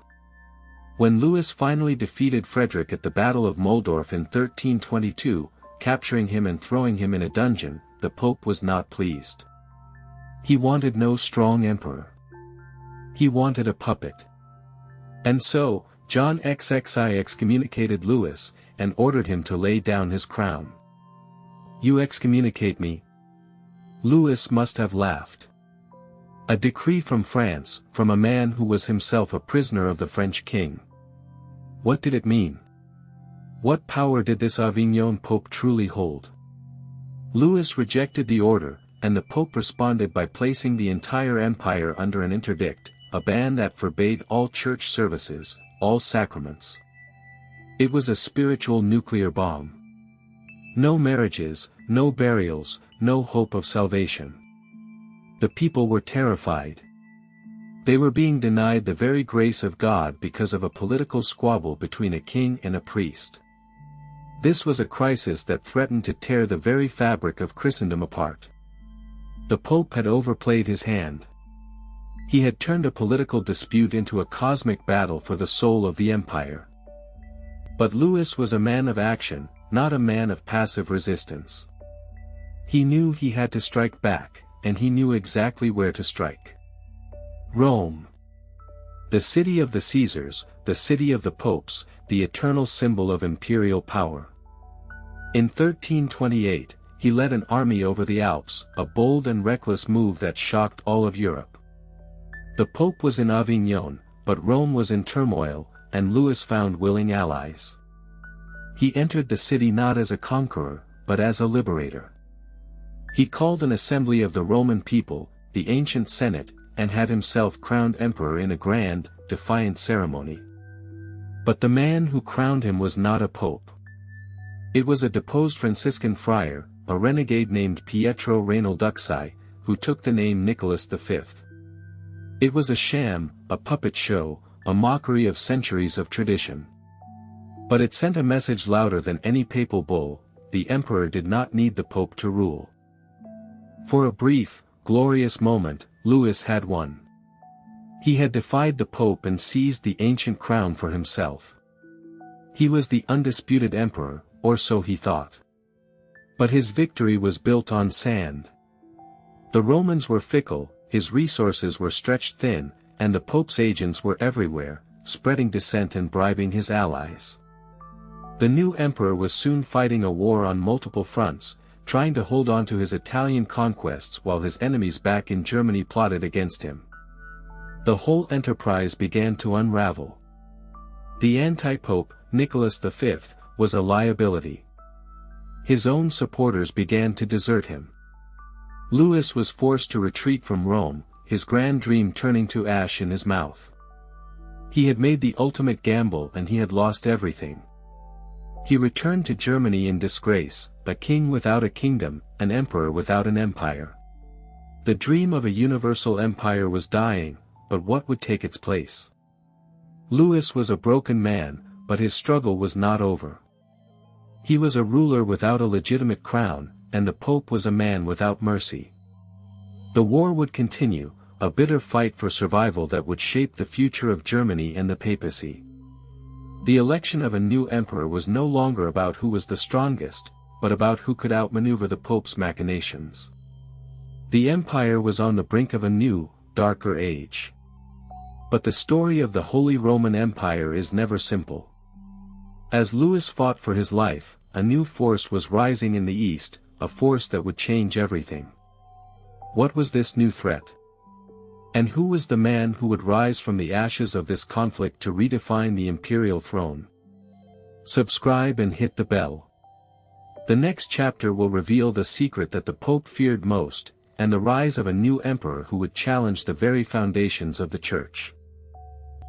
When Louis finally defeated Frederick at the Battle of Muldorf in 1322, capturing him and throwing him in a dungeon, the Pope was not pleased. He wanted no strong emperor. He wanted a puppet. And so, John XXI excommunicated Louis, and ordered him to lay down his crown. "You excommunicate me?" Louis must have laughed. A decree from France, from a man who was himself a prisoner of the French king. What did it mean? What power did this Avignon Pope truly hold? Louis rejected the order, and the Pope responded by placing the entire empire under an interdict, a ban that forbade all church services, all sacraments. It was a spiritual nuclear bomb. No marriages, no burials, no hope of salvation. The people were terrified. They were being denied the very grace of God because of a political squabble between a king and a priest. This was a crisis that threatened to tear the very fabric of Christendom apart. The Pope had overplayed his hand. He had turned a political dispute into a cosmic battle for the soul of the empire. But Louis was a man of action, not a man of passive resistance. He knew he had to strike back, and he knew exactly where to strike. Rome. The city of the Caesars, the city of the popes, the eternal symbol of imperial power. In 1328, he led an army over the Alps, a bold and reckless move that shocked all of Europe. The Pope was in Avignon, but Rome was in turmoil, and Louis found willing allies. He entered the city not as a conqueror, but as a liberator. He called an assembly of the Roman people, the ancient Senate, and had himself crowned emperor in a grand, defiant ceremony. But the man who crowned him was not a pope. It was a deposed Franciscan friar, a renegade named Pietro Reinalducci, who took the name Nicholas V. It was a sham, a puppet show, a mockery of centuries of tradition. But it sent a message louder than any papal bull: the emperor did not need the pope to rule. For a brief, glorious moment, Louis had won. He had defied the pope and seized the ancient crown for himself. He was the undisputed emperor, or so he thought. But his victory was built on sand. The Romans were fickle, his resources were stretched thin, and the pope's agents were everywhere, spreading dissent and bribing his allies. The new emperor was soon fighting a war on multiple fronts, trying to hold on to his Italian conquests while his enemies back in Germany plotted against him. The whole enterprise began to unravel. The anti-pope, Nicholas V, was a liability. His own supporters began to desert him. Louis was forced to retreat from Rome, his grand dream turning to ash in his mouth. He had made the ultimate gamble and he had lost everything. He returned to Germany in disgrace, a king without a kingdom, an emperor without an empire. The dream of a universal empire was dying, but what would take its place? Louis was a broken man, but his struggle was not over. He was a ruler without a legitimate crown, and the Pope was a man without mercy. The war would continue, a bitter fight for survival that would shape the future of Germany and the papacy. The election of a new emperor was no longer about who was the strongest, but about who could outmaneuver the Pope's machinations. The empire was on the brink of a new, darker age. But the story of the Holy Roman Empire is never simple. As Louis fought for his life, a new force was rising in the east, a force that would change everything. What was this new threat? And who was the man who would rise from the ashes of this conflict to redefine the imperial throne? Subscribe and hit the bell. The next chapter will reveal the secret that the Pope feared most, and the rise of a new emperor who would challenge the very foundations of the Church.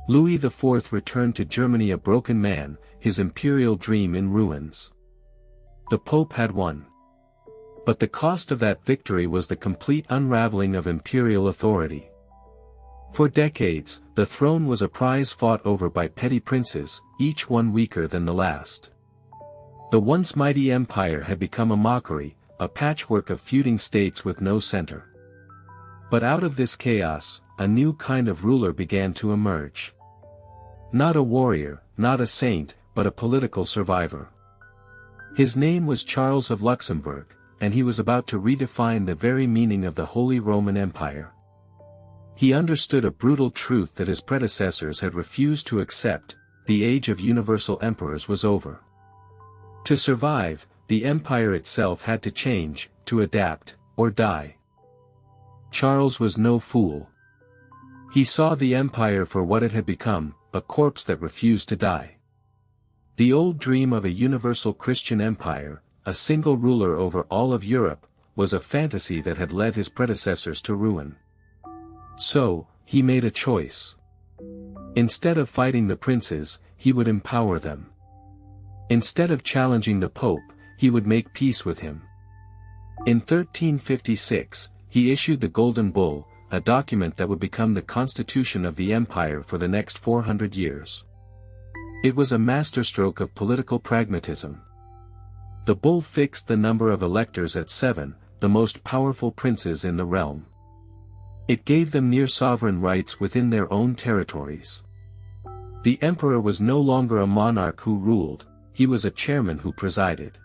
Louis IV returned to Germany a broken man, his imperial dream in ruins. The Pope had won. But the cost of that victory was the complete unraveling of imperial authority. For decades, the throne was a prize fought over by petty princes, each one weaker than the last. The once mighty empire had become a mockery, a patchwork of feuding states with no center. But out of this chaos, a new kind of ruler began to emerge. Not a warrior, not a saint, but a political survivor. His name was Charles of Luxembourg, and he was about to redefine the very meaning of the Holy Roman Empire. He understood a brutal truth that his predecessors had refused to accept: the age of universal emperors was over. To survive, the empire itself had to change, to adapt, or die. Charles was no fool. He saw the empire for what it had become, a corpse that refused to die. The old dream of a universal Christian empire, a single ruler over all of Europe, was a fantasy that had led his predecessors to ruin. So, he made a choice. Instead of fighting the princes, he would empower them. Instead of challenging the Pope, he would make peace with him. In 1356, he issued the Golden Bull, a document that would become the constitution of the empire for the next 400 years. It was a masterstroke of political pragmatism. The bull fixed the number of electors at 7, the most powerful princes in the realm. It gave them near sovereign rights within their own territories. The emperor was no longer a monarch who ruled, he was a chairman who presided.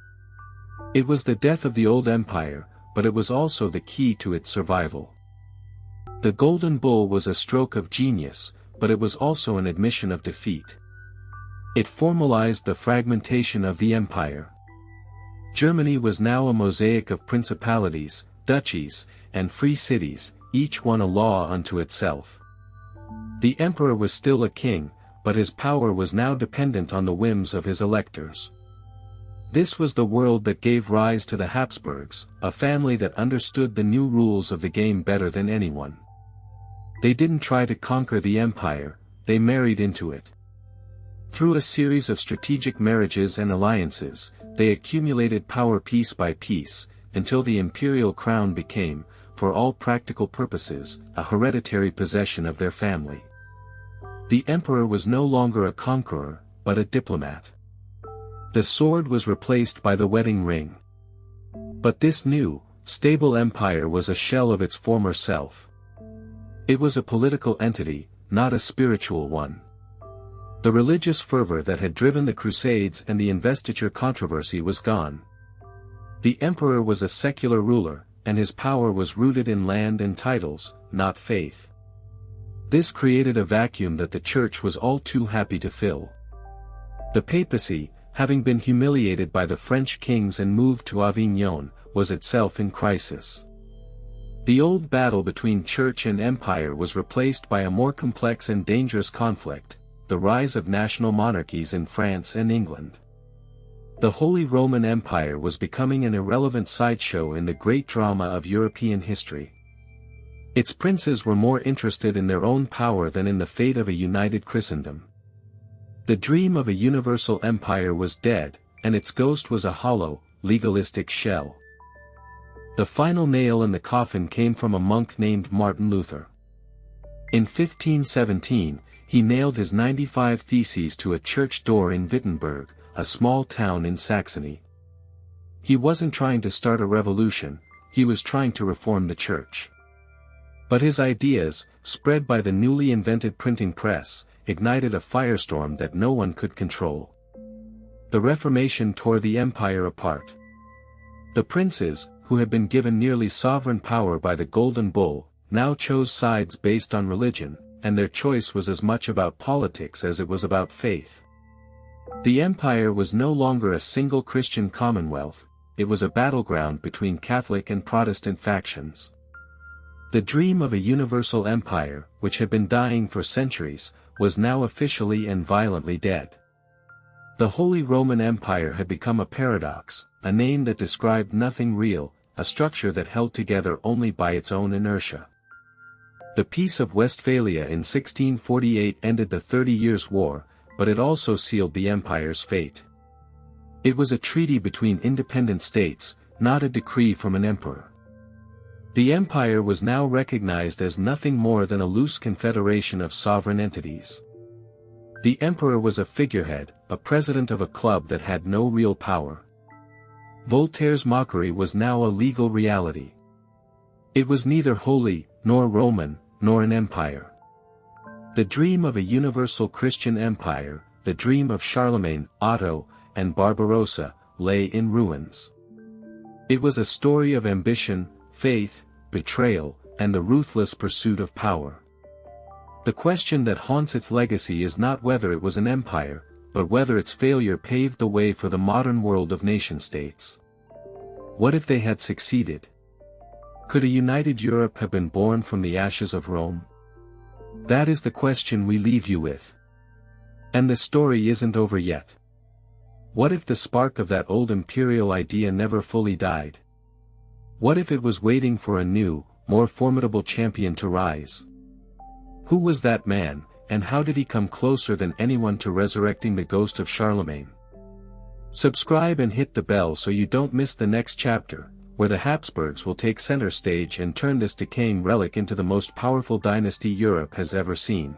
It was the death of the old empire, but it was also the key to its survival. The Golden Bull was a stroke of genius, but it was also an admission of defeat. It formalized the fragmentation of the empire. Germany was now a mosaic of principalities, duchies, and free cities, each one a law unto itself. The emperor was still a king, but his power was now dependent on the whims of his electors. This was the world that gave rise to the Habsburgs, a family that understood the new rules of the game better than anyone. They didn't try to conquer the empire, they married into it. Through a series of strategic marriages and alliances, they accumulated power piece by piece, until the imperial crown became, for all practical purposes, a hereditary possession of their family. The emperor was no longer a conqueror, but a diplomat. The sword was replaced by the wedding ring. But this new, stable empire was a shell of its former self. It was a political entity, not a spiritual one. The religious fervor that had driven the Crusades and the investiture controversy was gone. The emperor was a secular ruler, and his power was rooted in land and titles, not faith. This created a vacuum that the church was all too happy to fill. The papacy, having been humiliated by the French kings and moved to Avignon, was itself in crisis. The old battle between church and empire was replaced by a more complex and dangerous conflict, the rise of national monarchies in France and England. The Holy Roman Empire was becoming an irrelevant sideshow in the great drama of European history. Its princes were more interested in their own power than in the fate of a united Christendom. The dream of a universal empire was dead, and its ghost was a hollow, legalistic shell. The final nail in the coffin came from a monk named Martin Luther. In 1517, he nailed his 95 Theses to a church door in Wittenberg, a small town in Saxony. He wasn't trying to start a revolution, he was trying to reform the church. But his ideas, spread by the newly invented printing press, ignited a firestorm that no one could control. The Reformation tore the empire apart. The princes, who had been given nearly sovereign power by the Golden Bull, now chose sides based on religion, and their choice was as much about politics as it was about faith. The empire was no longer a single Christian commonwealth, it was a battleground between Catholic and Protestant factions. The dream of a universal empire, which had been dying for centuries, was now officially and violently dead. The Holy Roman Empire had become a paradox, a name that described nothing real, a structure that held together only by its own inertia. The Peace of Westphalia in 1648 ended the 30 Years' War, but it also sealed the empire's fate. It was a treaty between independent states, not a decree from an emperor. The empire was now recognized as nothing more than a loose confederation of sovereign entities. The emperor was a figurehead, a president of a club that had no real power. Voltaire's mockery was now a legal reality. It was neither holy, nor Roman, nor an empire. The dream of a universal Christian empire, the dream of Charlemagne, Otto, and Barbarossa, lay in ruins. It was a story of ambition, faith, betrayal, and the ruthless pursuit of power. The question that haunts its legacy is not whether it was an empire, but whether its failure paved the way for the modern world of nation-states. What if they had succeeded? Could a united Europe have been born from the ashes of Rome? That is the question we leave you with. And the story isn't over yet. What if the spark of that old imperial idea never fully died? What if it was waiting for a new, more formidable champion to rise? Who was that man, and how did he come closer than anyone to resurrecting the ghost of Charlemagne? Subscribe and hit the bell so you don't miss the next chapter, where the Habsburgs will take center stage and turn this decaying relic into the most powerful dynasty Europe has ever seen.